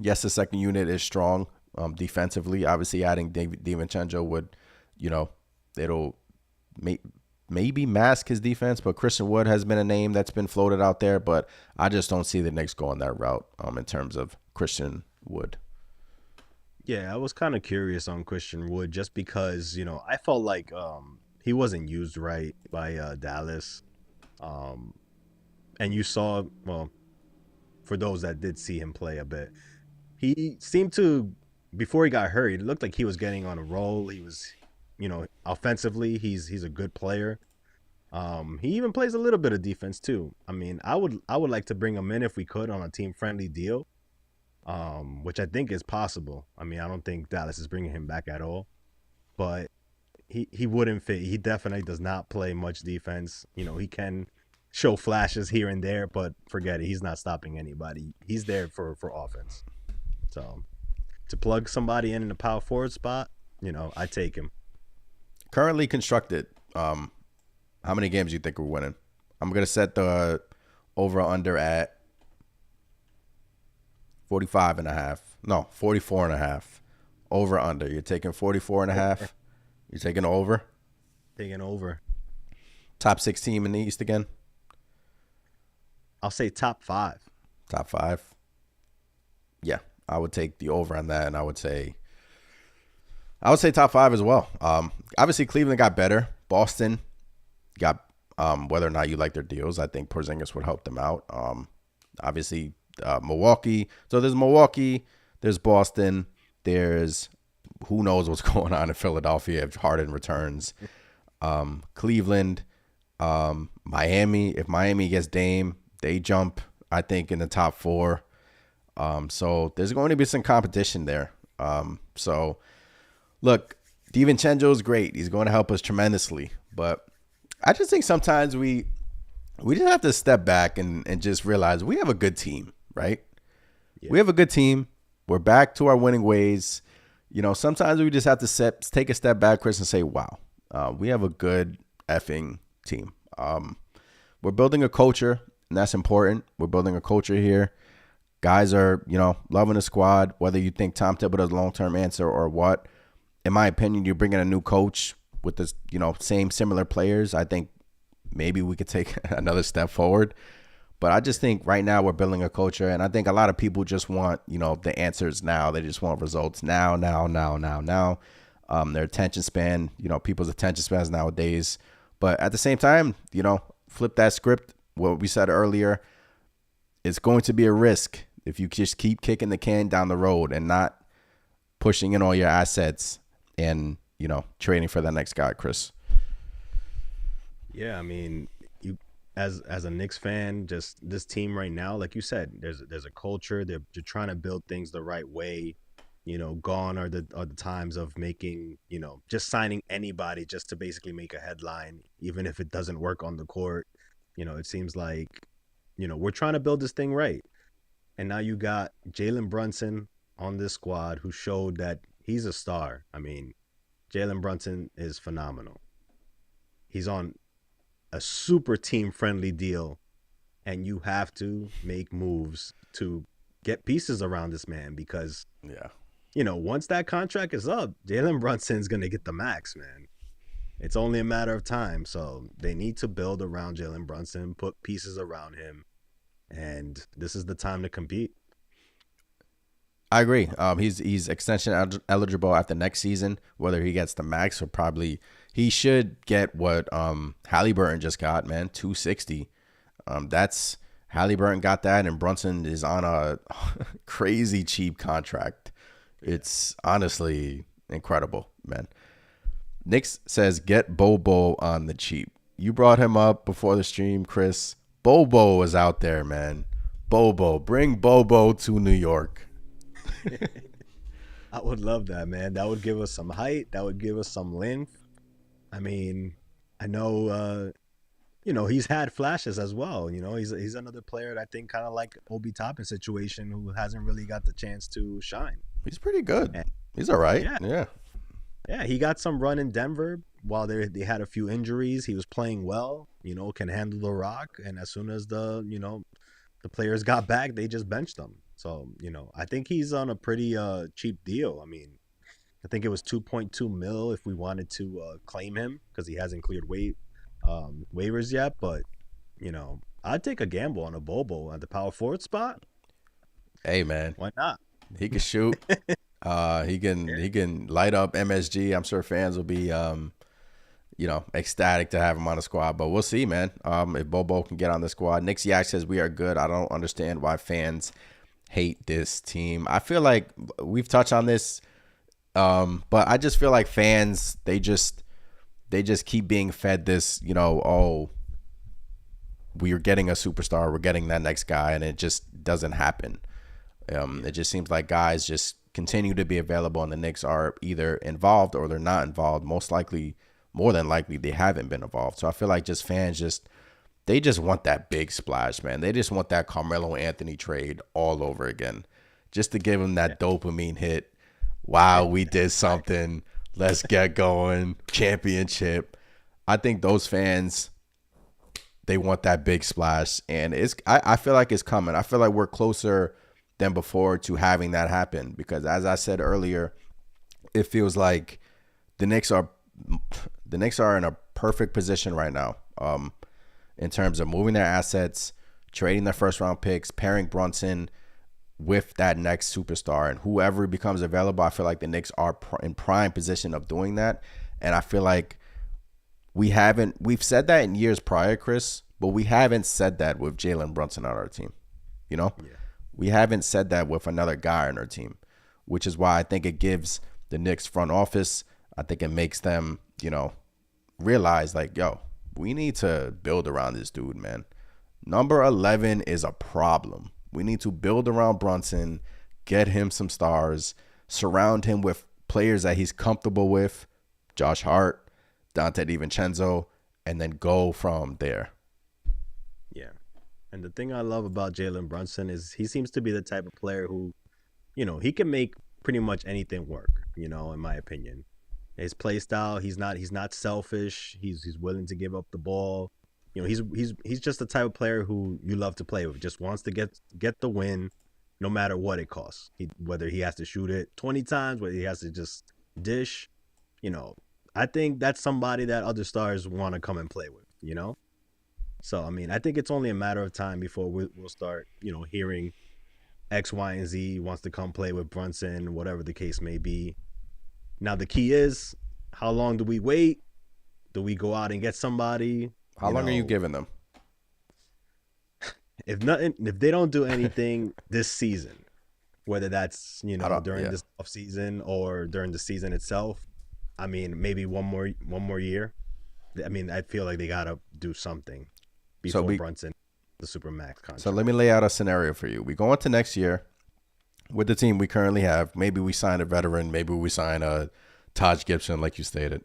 yes, the second unit is strong defensively. Obviously, adding DiVincenzo would, you know, it'll maybe mask his defense, but Christian Wood has been a name that's been floated out there, but I just don't see the Knicks going that route in terms of Christian Wood. Yeah, I was kind of curious on Christian Wood just because, you know, I felt like he wasn't used right by Dallas. And you saw, well, for those that did see him play a bit, he seemed to, before he got hurt, it looked like he was getting on a roll. He was, you know, offensively, he's a good player. He even plays a little bit of defense too. I mean, I would like to bring him in if we could on a team-friendly deal, which I think is possible. I mean, I don't think Dallas is bringing him back at all, but he wouldn't fit. He definitely does not play much defense. You know, he can show flashes here and there, but forget it. He's not stopping anybody. He's there for offense. So to plug somebody in the power forward spot, I take him. Currently constructed. How many games do you think we're winning? I'm gonna set the over under at 45.5. No, 44.5. Over under. You're taking 44.5. You're taking over. Taking over. Top 6 team in the East again. I'll say top 5. Top 5. Yeah, I would take the over on that, and I would say top 5 as well. Obviously Cleveland got better. Boston got whether or not you like their deals, I think Porzingis would help them out. Obviously Milwaukee. So there's Milwaukee, there's Boston, there's who knows what's going on in Philadelphia if Harden returns. Cleveland, Miami. If Miami gets Dame, they jump, I think, in the top 4. So there's going to be some competition there. So look, DiVincenzo is great. He's going to help us tremendously. But I just think sometimes we just have to step back and just realize we have a good team, right? Yeah. We have a good team. We're back to our winning ways. Sometimes we just have to take a step back, Chris, and say, wow, we have a good effing team. We're building a culture, and that's important. We're building a culture here. Guys are, loving the squad, whether you think Tom Thibodeau's a long-term answer or what. In my opinion, you're bringing a new coach with this, similar players. I think maybe we could take another step forward. But I just think right now we're building a culture, and I think a lot of people just want, the answers now. They just want results now. Their attention span, people's attention spans nowadays. But at the same time, flip that script. What we said earlier, it's going to be a risk if you just keep kicking the can down the road and not pushing in all your assets and, trading for that next guy, Chris. Yeah, I mean, as a Knicks fan, just this team right now, like you said, there's a culture. They're trying to build things the right way. Gone are the times of making, just signing anybody just to basically make a headline, even if it doesn't work on the court. It seems like, we're trying to build this thing right. And now you got Jalen Brunson on this squad who showed that he's a star. I mean, Jalen Brunson is phenomenal. He's on a super team-friendly deal, and you have to make moves to get pieces around this man because, once that contract is up, Jalen Brunson's going to get the max, man. It's only a matter of time. So they need to build around Jalen Brunson, put pieces around him, and this is the time to compete. I agree. He's extension eligible after next season. Whether he gets the max or probably he should get what Halliburton just got, man, $260. That's Halliburton got that, and Brunson is on a crazy cheap contract. It's honestly incredible, man. Knicks says get Bobo on the cheap. You brought him up before the stream, Chris. Bobo is out there, man. Bobo, bring Bobo to New York. I would love that, man. That would give us some height. That would give us some length. I mean, I know, he's had flashes as well. He's another player that I think kind of like Obi Toppin situation who hasn't really got the chance to shine. He's pretty good. He's all right. Yeah, he got some run in Denver while they had a few injuries. He was playing well, can handle the rock. And as soon as the players got back, they just benched him. So, I think he's on a pretty cheap deal. I mean, I think it was 2.2 mil if we wanted to claim him because he hasn't cleared waivers yet. But, I'd take a gamble on a Bobo at the power forward spot. Hey, man. Why not? He can shoot. He can light up MSG. I'm sure fans will be, ecstatic to have him on the squad. But we'll see, man. If Bobo can get on the squad. Nick Yak says we are good. I don't understand why fans hate this team. I feel like we've touched on this, but I just feel like fans they just keep being fed this. Oh, we're getting a superstar. We're getting that next guy, and it just doesn't happen. It just seems like guys just continue to be available, and the Knicks are either involved or they're not involved. More than likely, they haven't been involved. So I feel like just fans just they just want that big splash, man. They just want that Carmelo Anthony trade all over again, just to give them Yeah. that dopamine hit. Wow, we did something. Let's get going. Championship. I think those fans, they want that big splash, and I feel like it's coming. I feel like we're closer than before to having that happen because, as I said earlier, it feels like the Knicks are in a perfect position right now. In terms of moving their assets, trading their first round picks, pairing Brunson with that next superstar, and whoever becomes available. I feel like the Knicks are in prime position of doing that, and I feel like we've said that in years prior, Chris, but we haven't said that with Jalen Brunson on our team. You know, Yeah. we haven't said that with another guy on our team, which is why I think it gives the Knicks front office. I think it makes them, realize like, yo, we need to build around this dude, man. Number 11 is a problem. We need to build around Brunson, get him some stars, surround him with players that he's comfortable with, Josh Hart, Dante DiVincenzo, and then go from there. Yeah. And the thing I love about Jalen Brunson is he seems to be the type of player who, he can make pretty much anything work, in my opinion. His play style, he's not selfish. He's willing to give up the ball. He's just the type of player who you love to play with. Just wants to get the win, no matter what it costs. Whether he has to shoot it 20 times, whether he has to just dish. I think that's somebody that other stars want to come and play with. So I mean, I think it's only a matter of time before we'll start, hearing X, Y, and Z wants to come play with Brunson, whatever the case may be. Now the key is, how long do we wait? Do we go out and get somebody? How long are you giving them? If they don't do anything this season, whether that's during this off season or during the season itself, I mean maybe one more year. I mean, I feel like they gotta do something before Brunson, the Supermax contract. So let me lay out a scenario for you. We go into next year with the team we currently have. Maybe we sign a veteran. Maybe we sign a Taj Gibson, like you stated.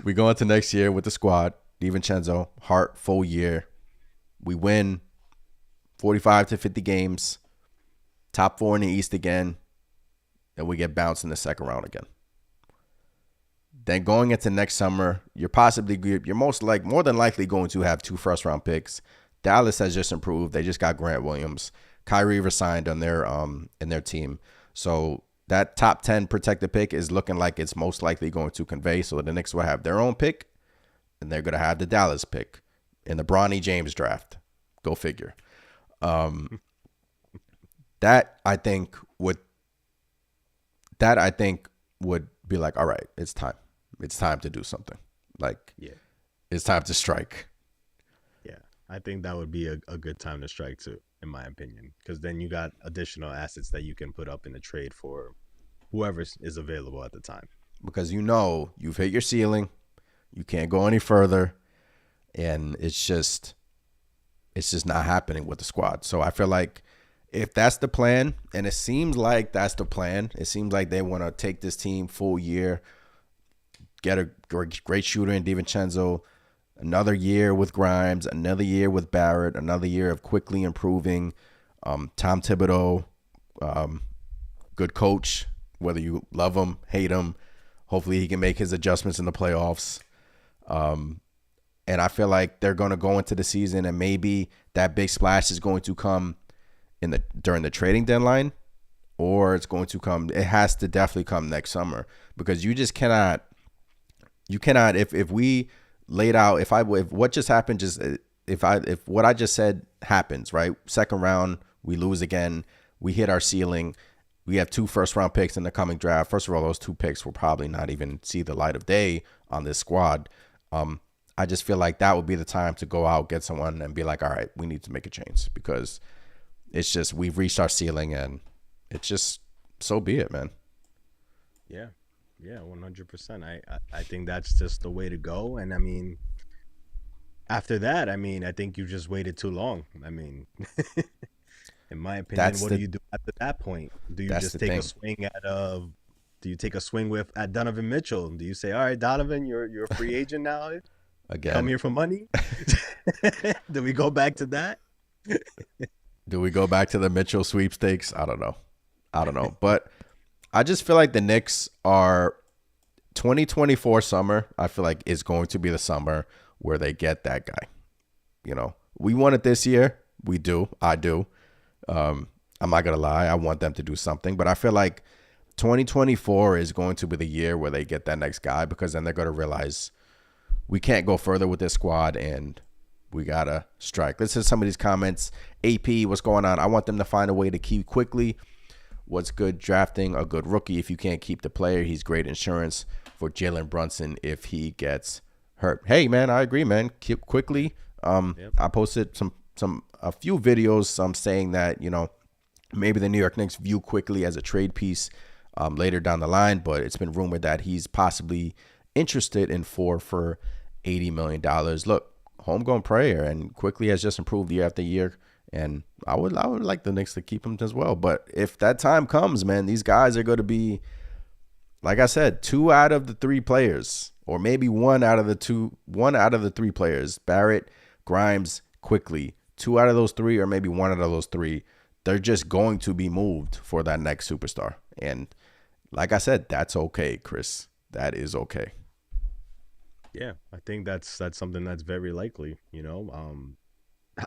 We go into next year with the squad. DiVincenzo, Hart, full year. We win 45 to 50 games. Top 4 in the East again. And we get bounced in the second round again. Then going into next summer, you're more than likely going to have 2 first round picks. Dallas has just improved. They just got Grant Williams. Kyrie resigned on their in their team. So that top 10 protected pick is looking like it's most likely going to convey. So the Knicks will have their own pick, and they're going to have the Dallas pick in the Bronny James draft. Go figure. That I think would be like, all right, it's time. It's time to do something. Like, yeah, it's time to strike. Yeah, I think that would be a good time to strike too, in my opinion, because then you got additional assets that you can put up in the trade for whoever is available at the time. Because you've hit your ceiling, you can't go any further, and it's just not happening with the squad. So I feel like if that's the plan, and it seems like that's the plan, it seems like they want to take this team full year, get a great shooter in DiVincenzo, another year with Grimes, another year with Barrett, another year of Quickly improving. Tom Thibodeau, good coach, whether you love him, hate him. Hopefully he can make his adjustments in the playoffs. And I feel like they're going to go into the season, and maybe that big splash is going to come during the trading deadline, or it has to definitely come next summer, because you just cannot, if we laid out, if what just happened, if what I just said happens, right? Second round, we lose again. We hit our ceiling. We have 2 first round picks in the coming draft. First of all, those 2 picks will probably not even see the light of day on this squad. I just feel like that would be the time to go out, get someone, and be like, all right, we need to make a change, because it's just, we've reached our ceiling, and it's just, so be it, man. Yeah. Yeah, 100%. I think that's just the way to go. And I mean, after that, I think you just waited too long. I mean, in my opinion, what do you do after that point? Do you just take a swing at Donovan Mitchell? Do you say, all right, Donovan, you're a free agent now? Come Again, here for money. Do we go back to that? do we go back to the Mitchell sweepstakes? I don't know. I don't know. But I just feel like the Knicks are 2024 summer. I feel like is going to be the summer where they get that guy. You know, we won it this year. We do. I do. I'm not going to lie. I want them to do something. But I feel like 2024 is going to be the year where they get that next guy, because then they're going to realize we can't go further with this squad and we got to strike. Let's hit some of these comments. AP, what's going on? I want them to find a way to keep Quickly. What's good drafting a good rookie if you can't keep the player? He's great insurance for Jalen Brunson if he gets hurt. Hey, man, I agree, man. Keep Quickly. Yep. I posted a few videos saying that, you know, maybe the New York Knicks view Quickly as a trade piece later down the line, but it's been rumored that he's possibly interested in 4 for $80 million. Look, homegrown player, and Quickly has just improved year after year, and I would like the Knicks to keep him as well. But if that time comes, man, these guys are going to be, like I said, 2 out of the 3 players, or maybe 1 out of the 3 players, Barrett, Grimes, Quickly, 2 out of those 3, or maybe 1 out of those 3, they're just going to be moved for that next superstar. And like I said, that's okay, Chris. That is okay. Yeah, I think that's something that's very likely. You know,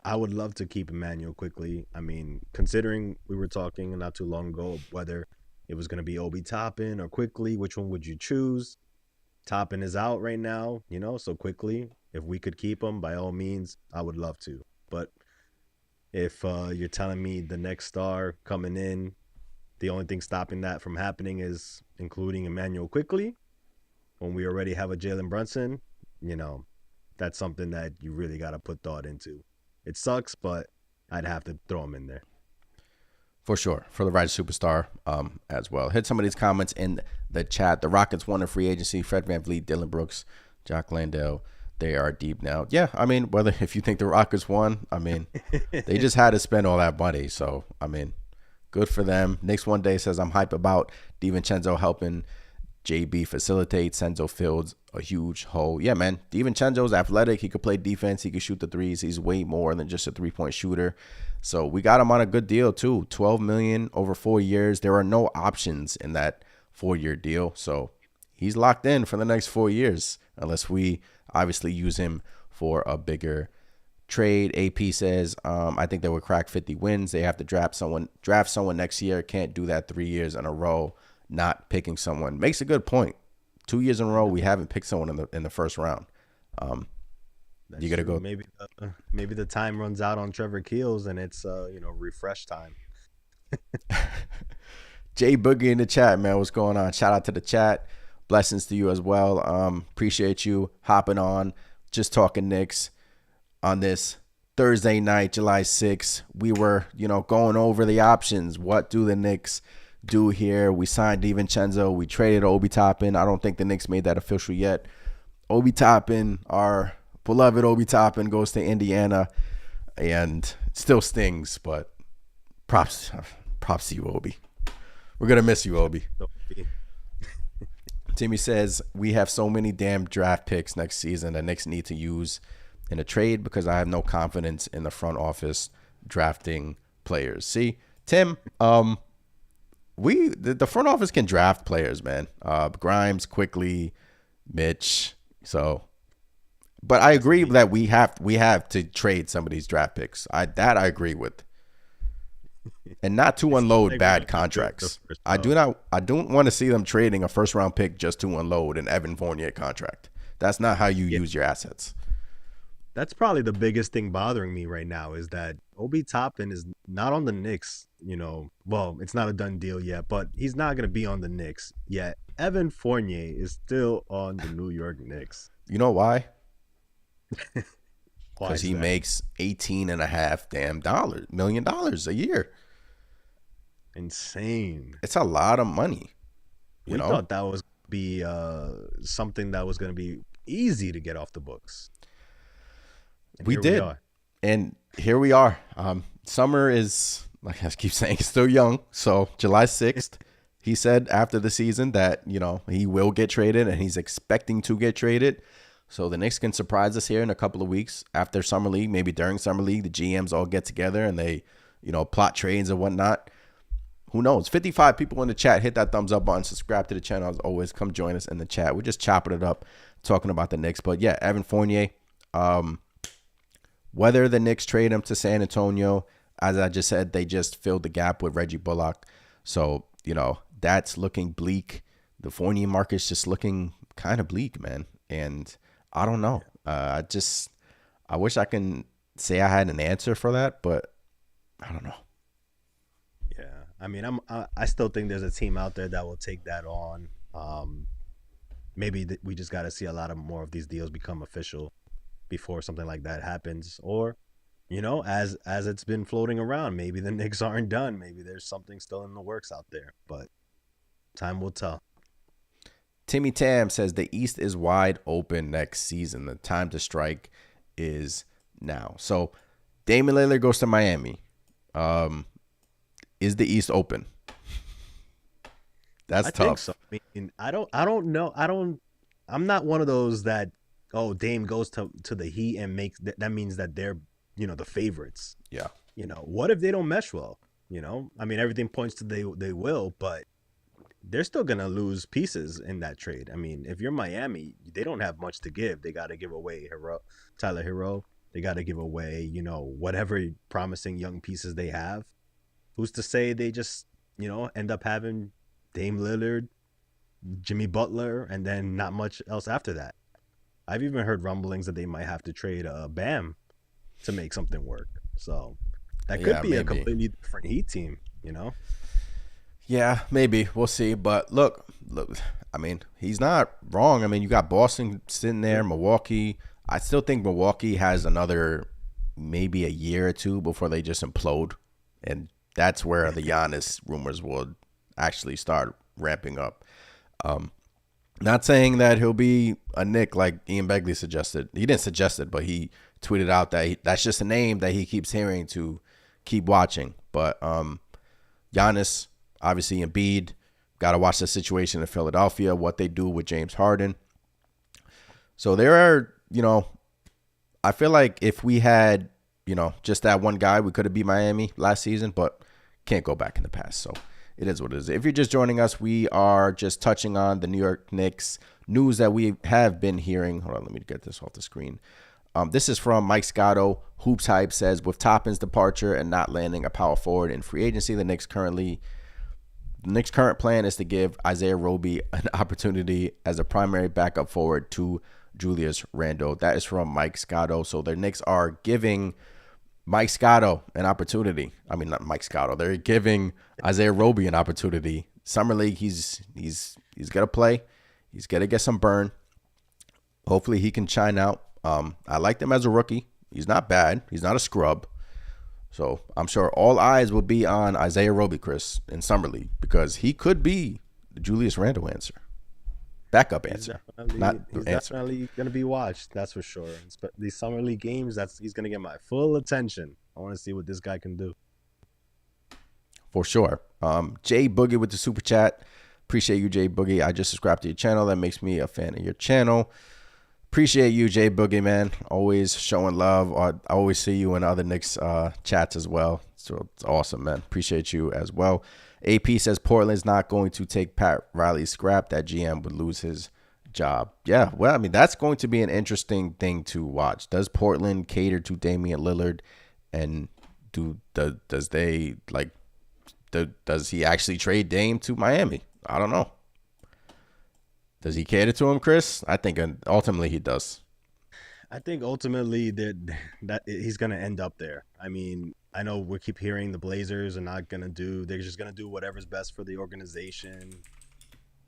I would love to keep Emmanuel Quickly. I mean, considering we were talking not too long ago whether it was going to be Obi Toppin or Quickly, which one would you choose? Toppin is out right now, you know, so Quickly, if we could keep him, by all means, I would love to. But if you're telling me the next star coming in, the only thing stopping that from happening is including Emmanuel Quickly, when we already have a Jalen Brunson, you know, that's something that you really got to put thought into. It sucks, but I'd have to throw him in there. For sure. For the right superstar as well. Hit some of these comments in the chat. The Rockets won a free agency. Fred VanVleet, Dylan Brooks, Jock Landale. They are deep now. Yeah, I mean, if you think the Rockets won, I mean, they just had to spend all that money. So, I mean, good for them. Knicks One Day says, I'm hype about DiVincenzo helping JB facilitate. Senzo fills a huge hole. Yeah, man. DiVincenzo's athletic. He could play defense. He could shoot the threes. He's way more than just a three-point shooter. So we got him on a good deal too. $12 million over 4 years. There are no options in that 4-year deal. So he's locked in for the next 4 years, unless we obviously use him for a bigger trade. AP says, I think they would crack 50 wins. They have to draft someone next year. Can't do that 3 years in a row. Not picking someone. Makes a good point. 2 years in a row, we haven't picked someone in the first round. You gotta go. Maybe the time runs out on Trevor Keels and it's refresh time. Jay Boogie in the chat, man. What's going on? Shout out to the chat. Blessings to you as well. Appreciate you hopping on. Just talking Knicks on this Thursday night, July 6th. We were, going over the options. What do the Knicks do here? We signed DiVincenzo. We traded Obi Toppin. I don't think the Knicks made that official yet. Obi Toppin, our beloved Obi Toppin, goes to Indiana, and it still stings, but props to you, Obi. We're gonna miss you, Obi. Timmy says, we have so many damn draft picks next season that Knicks need to use in a trade because I have no confidence in the front office drafting players. See, Tim, the front office can draft players, man. Grimes, Quickly, Mitch. So, but I agree that we have to trade some of these draft picks. I agree with, and not to unload bad contracts. I don't want to see them trading a first round pick just to unload an Evan Fournier contract. That's not how you use your assets. That's probably the biggest thing bothering me right now is that Obi Toppin is not on the Knicks. Well, it's not a done deal yet, but he's not going to be on the Knicks yet. Evan Fournier is still on the New York Knicks. You know why? Because he makes $18.5 million a year. Insane. It's a lot of money. We thought that was be something that was going to be easy to get off the books. And we did. And here we are. Summer is, like I keep saying, still young. So July 6th, he said after the season that, he will get traded and he's expecting to get traded. So the Knicks can surprise us here in a couple of weeks after Summer League, maybe during Summer League, the GMs all get together and they, plot trades and whatnot. Who knows? 55 people in the chat. Hit that thumbs up button. Subscribe to the channel as always. Come join us in the chat. We're just chopping it up, talking about the Knicks. But yeah, Evan Fournier. Whether the Knicks trade him to San Antonio, as I just said, they just filled the gap with Reggie Bullock. So, that's looking bleak. The Fournier market's just looking kind of bleak, man. And I don't know. I wish I can say I had an answer for that, but I don't know. Yeah, I mean, I still think there's a team out there that will take that on. Maybe we just got to see a lot of more of these deals become official before something like that happens. Or, as it's been floating around, maybe the Knicks aren't done. Maybe there's something still in the works out there, but time will tell. Timmy Tam says the East is wide open next season. The time to strike is now. So Damian Lillard goes to Miami. Is the East open? That's tough. I think so. I mean, I don't know. I'm not one of those that, Dame goes to the Heat and makes that means that they're, the favorites. Yeah. What if they don't mesh well? I mean, everything points to they will, but they're still going to lose pieces in that trade. I mean, if you're Miami, they don't have much to give. They got to give away Tyler Hero. They got to give away, whatever promising young pieces they have. Who's to say they just, end up having Dame Lillard, Jimmy Butler, and then not much else after that. I've even heard rumblings that they might have to trade Bam to make something work. So that could be maybe a completely different Heat team, Yeah, maybe. We'll see. But look, I mean, he's not wrong. I mean, you got Boston sitting there, Milwaukee. I still think Milwaukee has another maybe a year or two before they just implode. And that's where the Giannis rumors will actually start ramping up. Not saying that he'll be a Knick like Ian Begley suggested. He didn't suggest it, but he tweeted out that that's just a name that he keeps hearing to keep watching. But Giannis, obviously Embiid, got to watch the situation in Philadelphia, what they do with James Harden. So there are, I feel like if we had, just that one guy, we could have beat Miami last season, but can't go back in the past. So it is what it is. If you're just joining us, we are just touching on the New York Knicks news that we have been hearing. Hold on, let me get this off the screen. This is from Mike Scotto. Hoops Hype says, with Toppin's departure and not landing a power forward in free agency, the Knicks' current plan is to give Isaiah Roby an opportunity as a primary backup forward to Julius Randle. That is from Mike Scotto. So the Knicks are giving Mike Scotto an opportunity. I mean, not Mike Scotto. They're giving Isaiah Roby an opportunity. Summer League, he's got to play. He's got to get some burn. Hopefully he can shine out. I liked him as a rookie. He's not bad. He's not a scrub. So I'm sure all eyes will be on Isaiah Roby, Chris, in Summer League, because he could be the Julius Randle answer. Backup answer. He's definitely going to be watched, that's for sure. These Summer League games, he's going to get my full attention. I want to see what this guy can do. For sure. Jay Boogie with the super chat. Appreciate you, Jay Boogie. I just subscribed to your channel. That makes me a fan of your channel. Appreciate you, Jay Boogie, man. Always showing love. I always see you in other Knicks chats as well. So it's awesome, man. Appreciate you as well. AP says Portland's not going to take Pat Riley's scrap. That GM would lose his job. Yeah, well, I mean, that's going to be an interesting thing to watch. Does Portland cater to Damian Lillard, and does he actually trade Dame to Miami? I don't know. Does he cater to him, Chris? I think ultimately he does. I think ultimately that he's going to end up there. I mean, I know we keep hearing the Blazers are not going to they're just going to do whatever's best for the organization.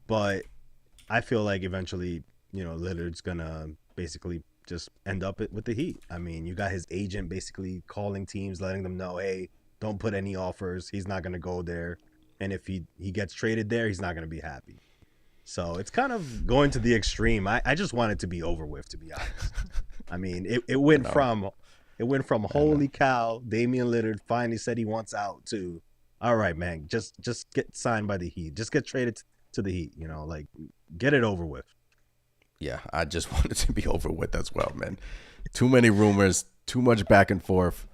But I feel like eventually, Lillard's going to basically just end up with the Heat. I mean, you got his agent basically calling teams, letting them know, hey, don't put any offers. He's not going to go there. And if he gets traded there, he's not going to be happy. So it's kind of going to the extreme. I just want it to be over with, to be honest. I mean, it went from holy cow, Damian Lillard finally said he wants out, to all right, man, just get signed by the Heat. Just get traded to the Heat, like get it over with. Yeah, I just want it to be over with as well, man. Too many rumors, too much back and forth.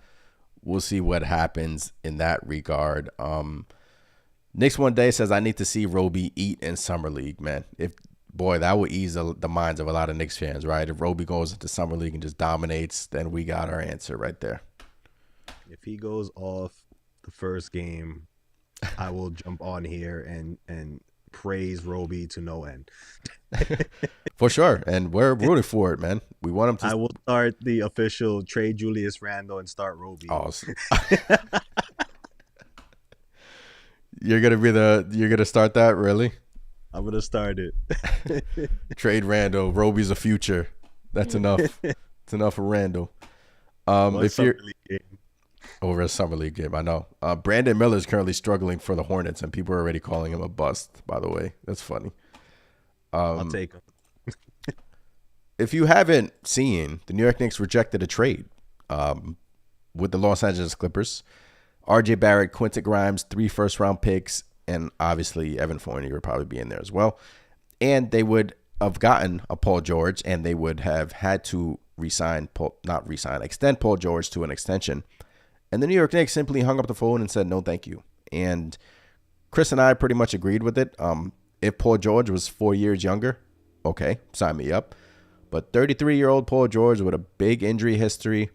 We'll see what happens in that regard. Knicks one day says, I need to see Roby eat in Summer League, man. Boy, that would ease the minds of a lot of Knicks fans, right? If Roby goes into Summer League and just dominates, then we got our answer right there. If he goes off the first game, I will jump on here and praise Roby to no end. For sure. And we're rooting for it, man. We want him to. I will start the official trade Julius Randle and start Roby. Awesome. You're gonna start that, really? I'm gonna start it. Trade Randle. Roby's a future. That's enough. It's enough for Randle. If you're over a Summer League game, I know. Brandon Miller is currently struggling for the Hornets, and people are already calling him a bust. By the way, that's funny. I'll take him. If you haven't seen, the New York Knicks rejected a trade with the Los Angeles Clippers. RJ Barrett, Quentin Grimes, 3 first-round picks, and obviously Evan Fournier would probably be in there as well. And they would have gotten a Paul George, and they would have had to extend Paul George to an extension. And the New York Knicks simply hung up the phone and said, no, thank you. And Chris and I pretty much agreed with it. If Paul George was 4 years younger, okay, sign me up. But 33-year-old Paul George with a big injury history,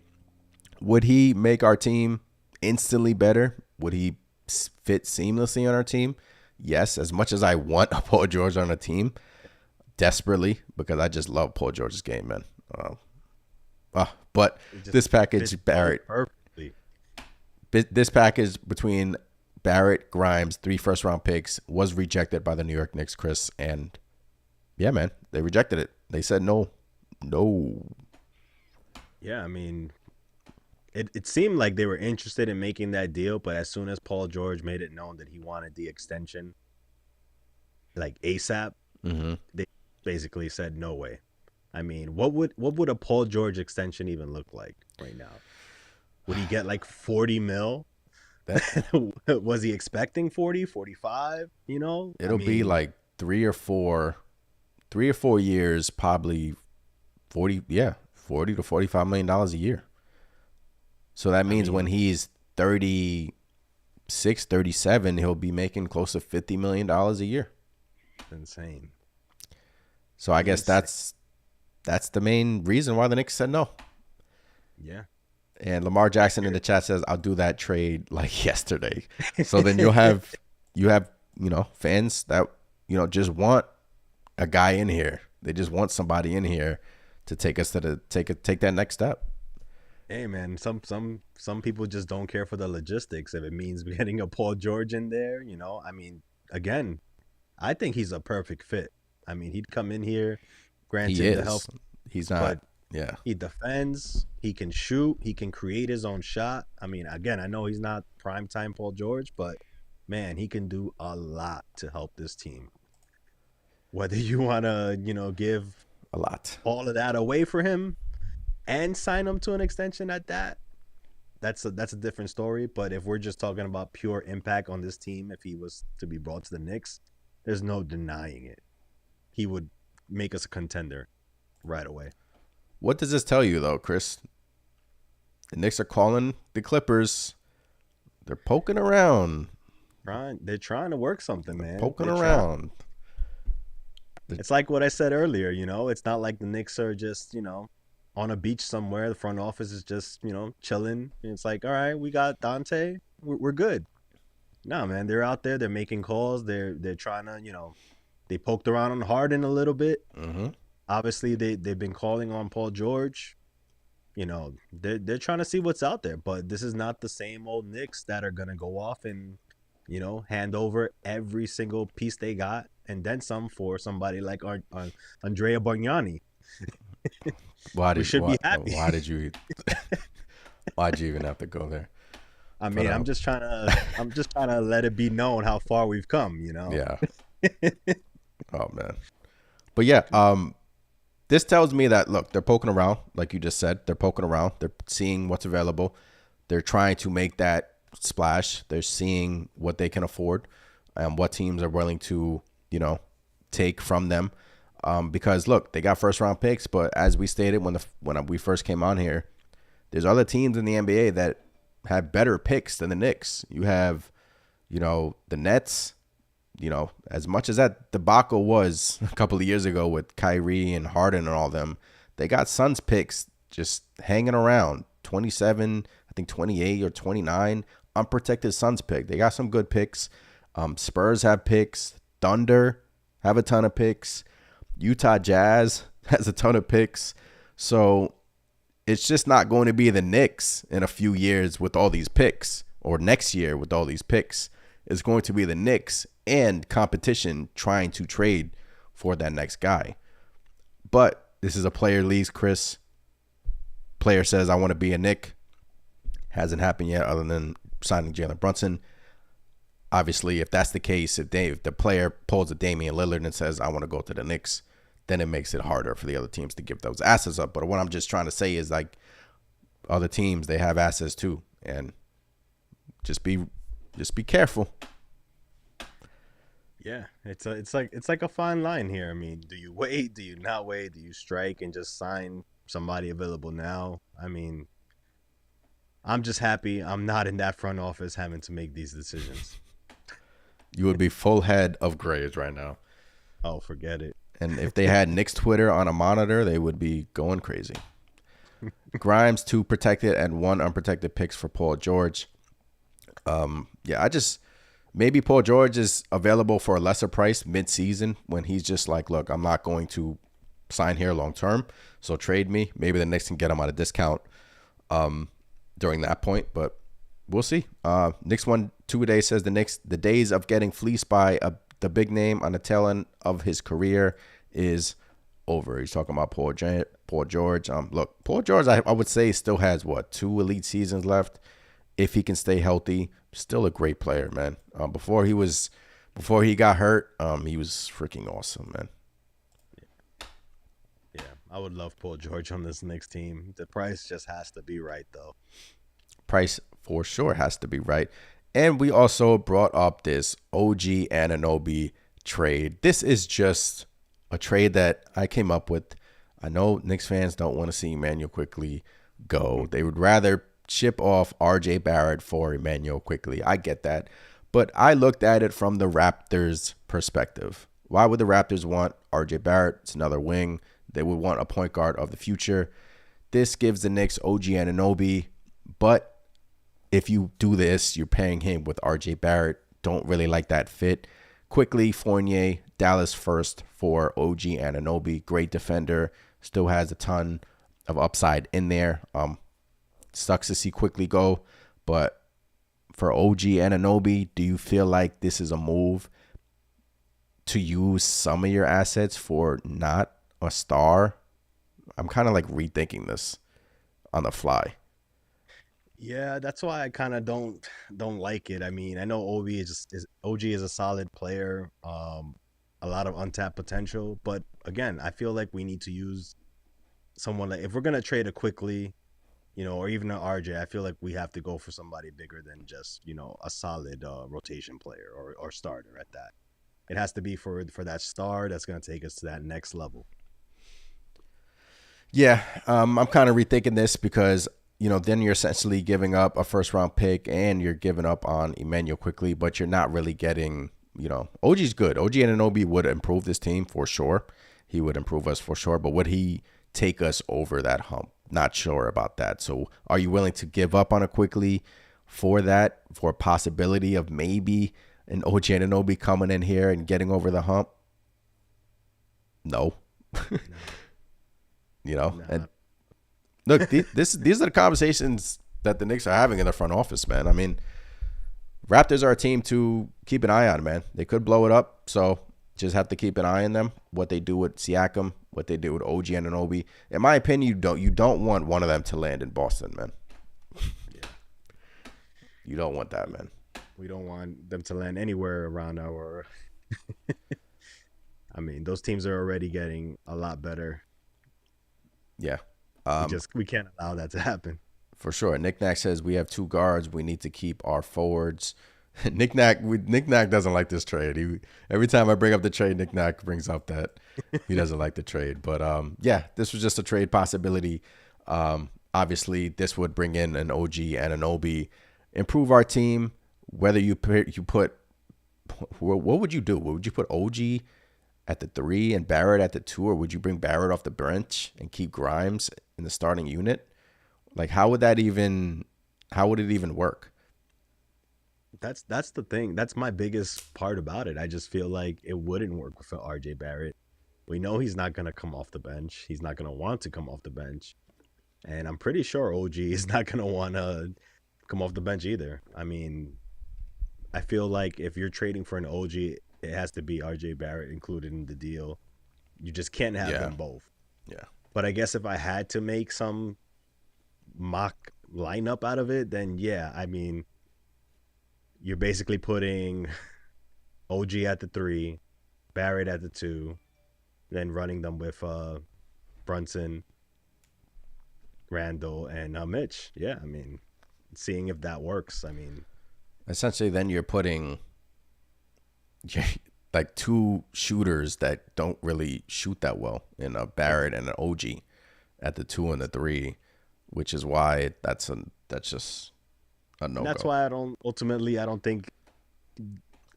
would he make our team instantly better? Would he fit seamlessly on our team? Yes, as much as I want a Paul George on a team, desperately, because I just love Paul George's game, man. But this package, Barrett, perfectly. This package between Barrett, Grimes, 3 first-round picks was rejected by the New York Knicks, Chris. And yeah, man, they rejected it. They said no. Yeah, I mean, it seemed like they were interested in making that deal, but as soon as Paul George made it known that he wanted the extension, like ASAP, they basically said no way. I mean, what would a Paul George extension even look like right now? Would he get like 40 mil? Was he expecting 40, 45? You know, it'll be like 3 or 4 years, probably 40 to $45 million a year. So that means when he's 36, 37, he'll be making close to $50 million a year. Insane. So I guess that's the main reason why the Knicks said no. Yeah. And Lamar Jackson in the chat says, I'll do that trade like yesterday. So then you have fans that, just want a guy in here. They just want somebody in here to take us to take that next step. Hey man, some people just don't care for the logistics. If it means getting a Paul George in there, I mean, again, I think he's a perfect fit. I mean, he'd come in here, granted the help. He's not. Yeah. He defends. He can shoot. He can create his own shot. I mean, again, I know he's not primetime Paul George, but man, he can do a lot to help this team. Whether you want to, give a lot, all of that away for him and sign him to an extension at that's a different story. But if we're just talking about pure impact on this team, if he was to be brought to the Knicks, there's no denying it. He would make us a contender right away. What does this tell you, though, Chris? The Knicks are calling the Clippers. They're poking around. They're trying to work something, man. Poking around. It's like what I said earlier, it's not like the Knicks are just, on a beach somewhere. The front office is just, chilling. And it's like, all right, we got Dante. We're good. No, man, they're out there. They're making calls. They're trying to, they poked around on Harden a little bit. Mm-hmm. Obviously, they've been calling on Paul George. They're trying to see what's out there. But this is not the same old Knicks that are going to go off and, hand over every single piece they got and then some for somebody like Andrea Bargnani. Why'd you even have to go there? I mean, I'm just trying to let it be known how far we've come, Yeah. Oh man. But yeah, this tells me that, look, they're poking around, like you just said. They're poking around. They're seeing what's available. They're trying to make that splash. They're seeing what they can afford and what teams are willing to, take from them. Because look, they got first round picks, but as we stated when we first came on here, there's other teams in the NBA that have better picks than the Knicks. You have, the Nets. As much as that debacle was a couple of years ago with Kyrie and Harden and all them, they got Suns picks just hanging around. 27, I think 28 or 29, unprotected Suns pick. They got some good picks. Spurs have picks. Thunder have a ton of picks. Utah Jazz has a ton of picks. So it's just not going to be the Knicks in a few years with all these picks, or next year with all these picks. It's going to be the Knicks and competition trying to trade for that next guy. But this is a player league, Chris. Player says, I want to be a Knick. Hasn't happened yet other than signing Jalen Brunson. Obviously, if that's the case, if the player pulls a Damian Lillard and says, I want to go to the Knicks, then it makes it harder for the other teams to give those assets up. But what I'm just trying to say is, like, other teams, they have assets too. And just be careful. Yeah, it's like a fine line here. I mean, do you wait? Do you not wait? Do you strike and just sign somebody available now? I mean, I'm just happy I'm not in that front office having to make these decisions. You would be full head of grays right now. Oh, forget it. And if they had Knicks Twitter on a monitor, they would be going crazy. Grimes, 2 protected and 1 unprotected picks for Paul George. Maybe Paul George is available for a lesser price mid-season when he's just like, look, I'm not going to sign here long term, so trade me. Maybe the Knicks can get him at a discount during that point, but we'll see. Knicks 1-2-a-day says the days of getting fleeced by the big name on the tail end of his career is over. He's talking about Paul George. Look, Paul George, I would say still has 2 elite seasons left. If he can stay healthy, still a great player, man. Before he got hurt, he was freaking awesome, man. Yeah, I would love Paul George on this Knicks team. The price just has to be right, though. Price for sure has to be right. And we also brought up this OG Anunoby trade. This is just a trade that I came up with. I know Knicks fans don't want to see Emmanuel Quickly go. They would rather ship off RJ Barrett for Emmanuel Quickly. I get that. But I looked at it from the Raptors' perspective. Why would the Raptors want RJ Barrett? It's another wing. They would want a point guard of the future. This gives the Knicks OG Anunoby. But if you do this, you're pairing him with RJ Barrett. Don't really like that fit. Quickly, Fournier, Dallas first for OG Anunoby. Great defender. Still has a ton of upside in there. Sucks to see Quickly go, but for OG Anunoby, do you feel like this is a move to use some of your assets for not a star? I'm kind of like rethinking this on the fly. Yeah, that's why I kind of don't like it. I mean, I know OG is a solid player, a lot of untapped potential, but again, I feel like we need to use someone like, if we're gonna trade a Quickly, or even an RJ, I feel like we have to go for somebody bigger than just, a solid rotation player or starter at that. It has to be for that star that's going to take us to that next level. Yeah, I'm kind of rethinking this because, then you're essentially giving up a first round pick and you're giving up on Emmanuel Quickly, but you're not really getting, OG's good. OG Anunoby would improve this team for sure. He would improve us for sure, but would he take us over that hump? Not sure about that. So are you willing to give up on a Quickly for that, for a possibility of maybe an OG Anunoby coming in here and getting over the hump? No. No. And look, these are the conversations that the Knicks are having in the front office, man. I mean, Raptors are a team to keep an eye on, man. They could blow it up, so just have to keep an eye on them. What they do with Siakam, what they do with OG Anunoby. In my opinion, you don't want one of them to land in Boston, man. Yeah. You don't want that, man. We don't want them to land anywhere around our. I mean, those teams are already getting a lot better. Yeah. We can't allow that to happen. For sure. Nick Nack says we have 2 guards. We need to keep our forwards. Nick Nack doesn't like this trade. Every time I bring up the trade, Nick Nack brings up that he doesn't like the trade. But yeah, this was just a trade possibility. Obviously, this would bring in an OG Anunoby, improve our team. Whether you put, what would you do? Would you put OG at the 3 and Barrett at the 2, or would you bring Barrett off the bench and keep Grimes in the starting unit? Like, how would it even work? That's the thing. That's my biggest part about it. I just feel like it wouldn't work with RJ Barrett. We know he's not going to come off the bench. He's not going to want to come off the bench. And I'm pretty sure OG is not going to want to come off the bench either. I mean, I feel like if you're trading for an OG, it has to be RJ Barrett included in the deal. You just can't have them both. Yeah. But I guess if I had to make some mock lineup out of it, then yeah, I mean, you're basically putting OG at the 3, Barrett at the 2, then running them with Brunson, Randall, and Mitch. Yeah, I mean, seeing if that works. I mean, essentially, then you're putting like 2 shooters that don't really shoot that well in a Barrett and an OG at the 2 and the 3, which is why that's just a no-go. That's why I don't think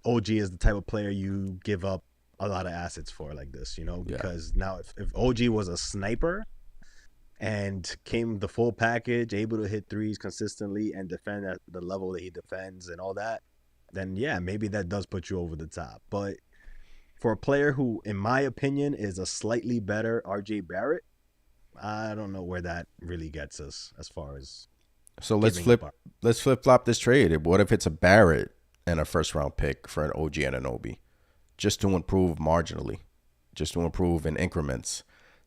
OG is the type of player you give up a lot of assets for like this, because now if OG was a sniper and came the full package, able to hit threes consistently and defend at the level that he defends and all that, then yeah, maybe that does put you over the top. But for a player who, in my opinion, is a slightly better RJ Barrett, I don't know where that really gets us as far as. So let's flip-flop this trade. What if it's a Barrett and a first-round pick for an OG Anunoby, just to improve marginally, just to improve in increments?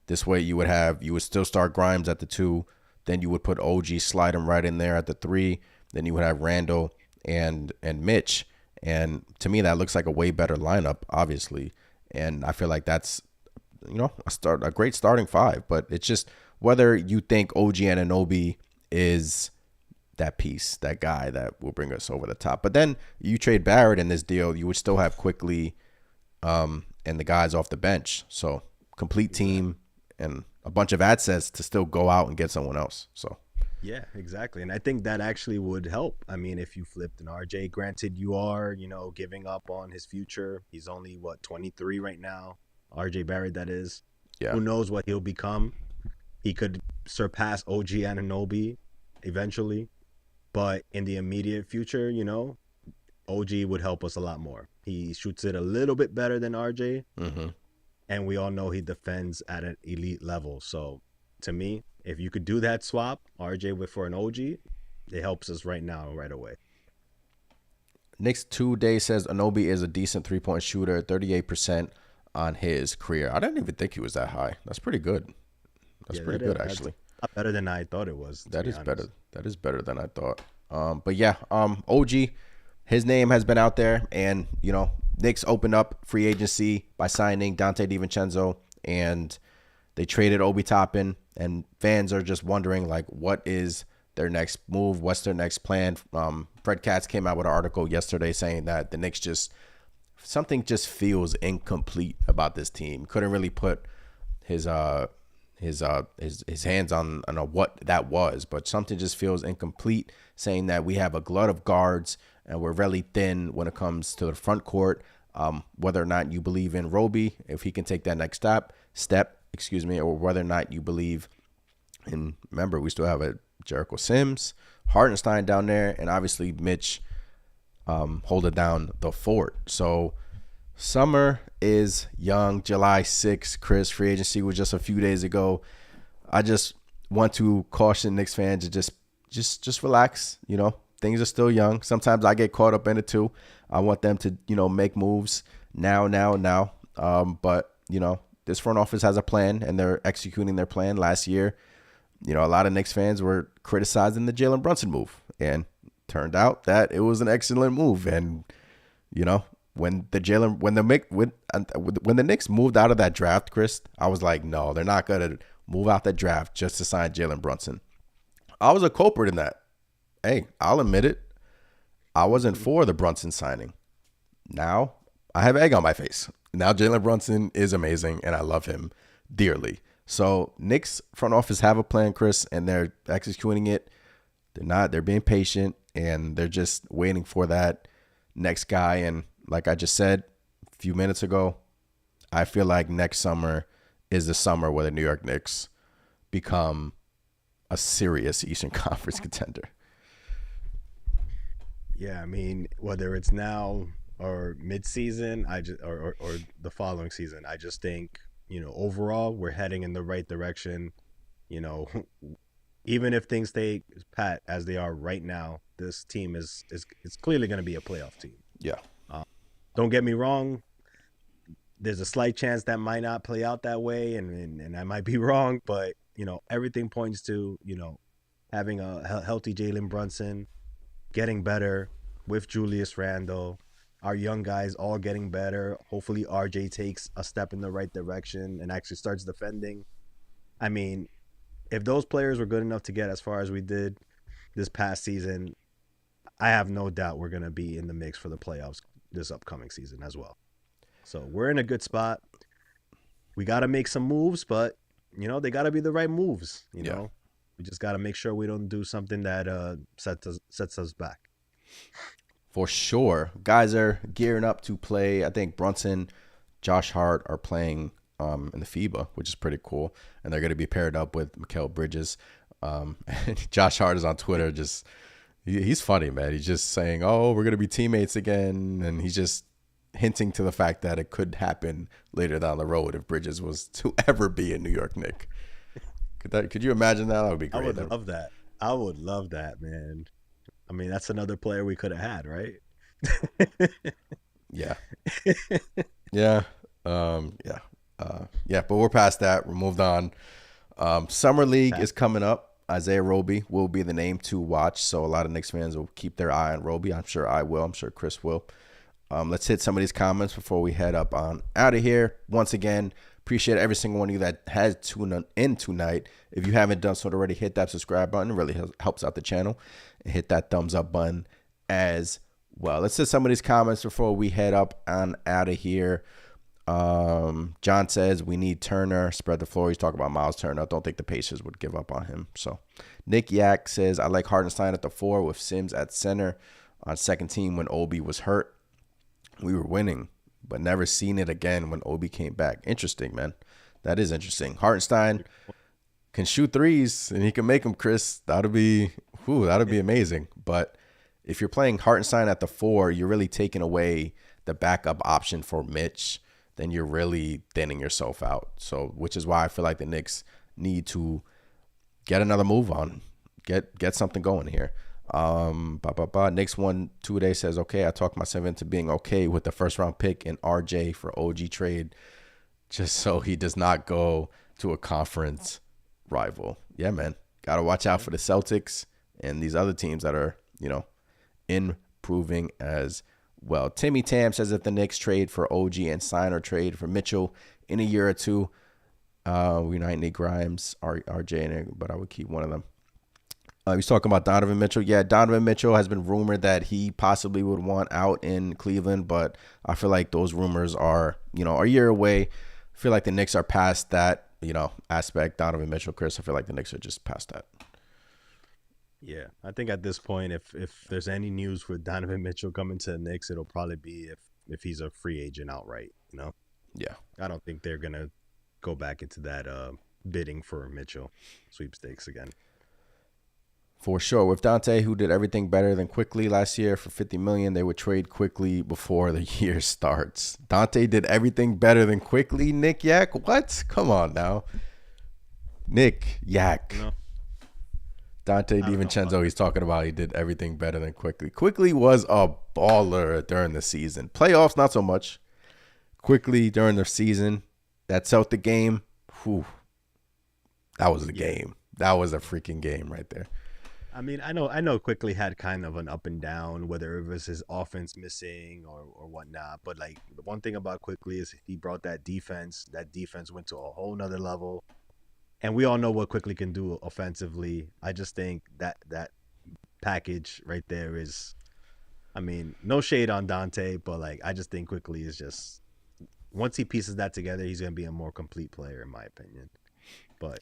This way you would still start Grimes at the 2, then you would put OG, slide him right in there at the 3, then you would have Randall and Mitch. And to me, that looks like a way better lineup, obviously. And I feel like that's, a great starting 5. But it's just whether you think OG Anunoby is that piece, that guy that will bring us over the top. But then you trade Barrett in this deal, you would still have Quickly and the guys off the bench. So complete team and a bunch of assets to still go out and get someone else. So yeah, exactly. And I think that actually would help. I mean, if you flipped an RJ, granted you are, giving up on his future. He's only 23 right now. RJ Barrett, that is. Yeah. Who knows what he'll become? He could surpass OG Anunoby eventually. But in the immediate future, OG would help us a lot more. He shoots it a little bit better than RJ. Mm-hmm. And we all know he defends at an elite level. So to me, if you could do that swap, RJ for an OG, it helps us right now, right away. Knicks 2-day says Anunoby is a decent 3-point shooter, 38% on his career. I didn't even think he was that high. That's pretty good. That's pretty good, actually. That's better than I thought it was. That is better. That is better than I thought. But yeah, OG, his name has been out there, and Knicks opened up free agency by signing Donte DiVincenzo, and they traded Obi Toppin, and fans are just wondering, like, what is their next move? What's their next plan? Fred Katz came out with an article yesterday saying that the Knicks something just feels incomplete about this team. Couldn't really put his hands on what that was, but something just feels incomplete, saying that we have a glut of guards and we're really thin when it comes to the front court. Whether or not you believe in Roby, if he can take that next step, or whether or not you believe in, remember, we still have a Jericho Sims, Hartenstein down there, and obviously Mitch holding down the fort. So summer is young. July 6th, Chris, free agency was just a few days ago. I just want to caution Knicks fans to just relax. Things are still young. Sometimes I get caught up in it too. I want them to, make moves now. But, this front office has a plan, and they're executing their plan. Last year, a lot of Knicks fans were criticizing the Jalen Brunson move, and turned out that it was an excellent move. And, when the Knicks moved out of that draft, Chris, I was like, no, they're not going to move out that draft just to sign Jalen Brunson. I was a culprit in that. Hey, I'll admit it. I wasn't for the Brunson signing. Now I have egg on my face. Now Jalen Brunson is amazing, and I love him dearly. So Knicks front office have a plan, Chris, and they're executing it. They're not. They're being patient, and they're just waiting for that next guy. And like I just said a few minutes ago, I feel like next summer is the summer where the New York Knicks become a serious Eastern Conference contender. Yeah, I mean, whether it's now or mid-season, or the following season, I just think, overall we're heading in the right direction. You know, even if things stay pat as they are right now, this team is clearly going to be a playoff team. Yeah. Don't get me wrong. There's a slight chance that might not play out that way, and I might be wrong, but everything points to having a healthy Jalen Brunson, getting better with Julius Randle, our young guys all getting better. Hopefully RJ takes a step in the right direction and actually starts defending. I mean, if those players were good enough to get as far as we did this past season, I have no doubt we're going to be in the mix for the playoffs this upcoming season as well. So we're in a good spot. We got to make some moves, but they got to be the right moves. We just got to make sure we don't do something that sets us back. For sure. Guys are gearing up to play. I think Brunson, Josh Hart are playing in the FIBA, which is pretty cool. And they're going to be paired up with Mikal Bridges. Josh Hart is on Twitter. He's funny, man. He's just saying, oh, we're going to be teammates again. And he's just hinting to the fact that it could happen later down the road if Bridges was to ever be a New York Knick. Could you imagine that? That would be great. I would love that. I would love that, man. I mean, that's another player we could have had, right? Yeah. Yeah. But we're past that. We're moved on. Summer League is coming up. Isaiah Roby will be the name to watch. So a lot of Knicks fans will keep their eye on Roby. I'm sure I will. I'm sure Chris will. Let's hit some of these comments before we head up on out of here. Once again, appreciate every single one of you that has tuned in tonight. If you haven't done so already, hit that subscribe button. It really helps out the channel. And hit that thumbs up button as well. Let's hit some of these comments before we head up on out of here. John says we need Turner. Spread the floor. He's talking about Miles Turner. I don't think the Pacers would give up on him. So Nick Yak says I like Hartenstein at the 4 with Sims at center on second team when Obi was hurt. We were winning, but never seen it again when Obi came back. Interesting, man. That is interesting. Hartenstein can shoot threes, and he can make them, Chris. That'll be amazing. But if you're playing Hartenstein at the 4, you're really taking away the backup option for Mitch. Then you're really thinning yourself out. So, which is why I feel like the Knicks need to get another move on, get something going here. Knicks 1 2-day says, okay, I talked myself into being okay with the first round pick in RJ for OG trade, just so he does not go to a conference rival. Yeah, man, gotta watch out for the Celtics and these other teams that are improving as well. Timmy Tam says if the Knicks trade for OG and sign or trade for Mitchell in a year or two, we might need Grimes, RJ, but I would keep one of them. He's talking about Donovan Mitchell. Yeah, Donovan Mitchell has been rumored that he possibly would want out in Cleveland, but I feel like those rumors are, a year away. I feel like the Knicks are past that, aspect. Donovan Mitchell, Chris, I feel like the Knicks are just past that. Yeah, I think at this point, if there's any news with Donovan Mitchell coming to the Knicks, it'll probably be if he's a free agent outright, Yeah. I don't think they're going to go back into that bidding for Mitchell sweepstakes again. For sure. With Dante, who did everything better than Quickly last year for $50 million, they would trade Quickly before the year starts. Dante did everything better than Quickly, Nick Yak? What? Come on now. Nick Yak. No. Dante DiVincenzo, he's talking about he did everything better than Quickly. Quickly was a baller during the season. Playoffs, not so much. Quickly during the season, that Celtic game, that was a game. That was a freaking game right there. I mean, I know Quickly had kind of an up and down, whether it was his offense missing or whatnot. But like the one thing about Quickly is he brought that defense. That defense went to a whole nother level. And we all know what Quickly can do offensively. I just think that package right there is I mean, no shade on Dante, but like I just think Quickly is just once he pieces that together, he's gonna be a more complete player in my opinion. But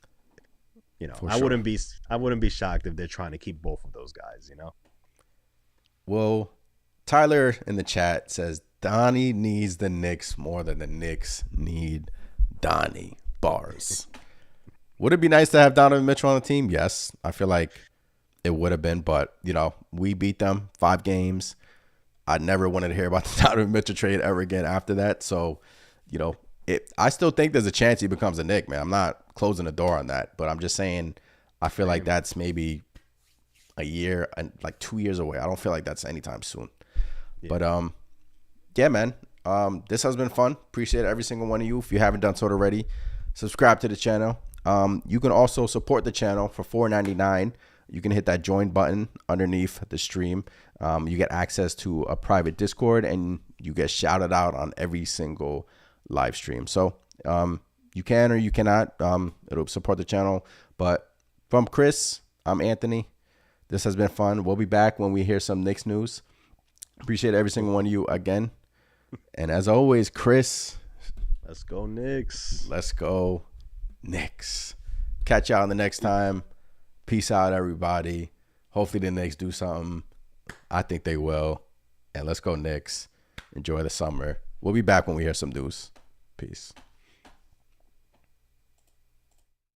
For I sure. wouldn't be shocked if they're trying to keep both of those guys. Well, Tyler in the chat says Donnie needs the Knicks more than the Knicks need Donnie. Bars. Would it be nice to have Donovan Mitchell on the team? Yes. I feel like it would have been, but we beat them 5 games. I never wanted to hear about the Donovan Mitchell trade ever again after that. So, I still think there's a chance he becomes a Knick, man. I'm not closing the door on that, but I'm just saying I feel like that's maybe a year and like 2 years away. I don't feel like that's anytime soon. Yeah. But yeah, man. This has been fun. Appreciate every single one of you. If you haven't done so already, subscribe to the channel. You can also support the channel for $4.99. You can hit that join button underneath the stream. You get access to a private Discord, and you get shouted out on every single live stream. So you can or you cannot. It'll support the channel. But from Chris, I'm Anthony. This has been fun. We'll be back when we hear some Knicks news. Appreciate every single one of you again. And as always, Chris. Let's go Knicks. Let's go Knicks. Catch y'all on the next time. Peace out, everybody. Hopefully the Knicks do something. I think they will. And let's go Knicks. Enjoy the summer. We'll be back when we hear some news. Peace.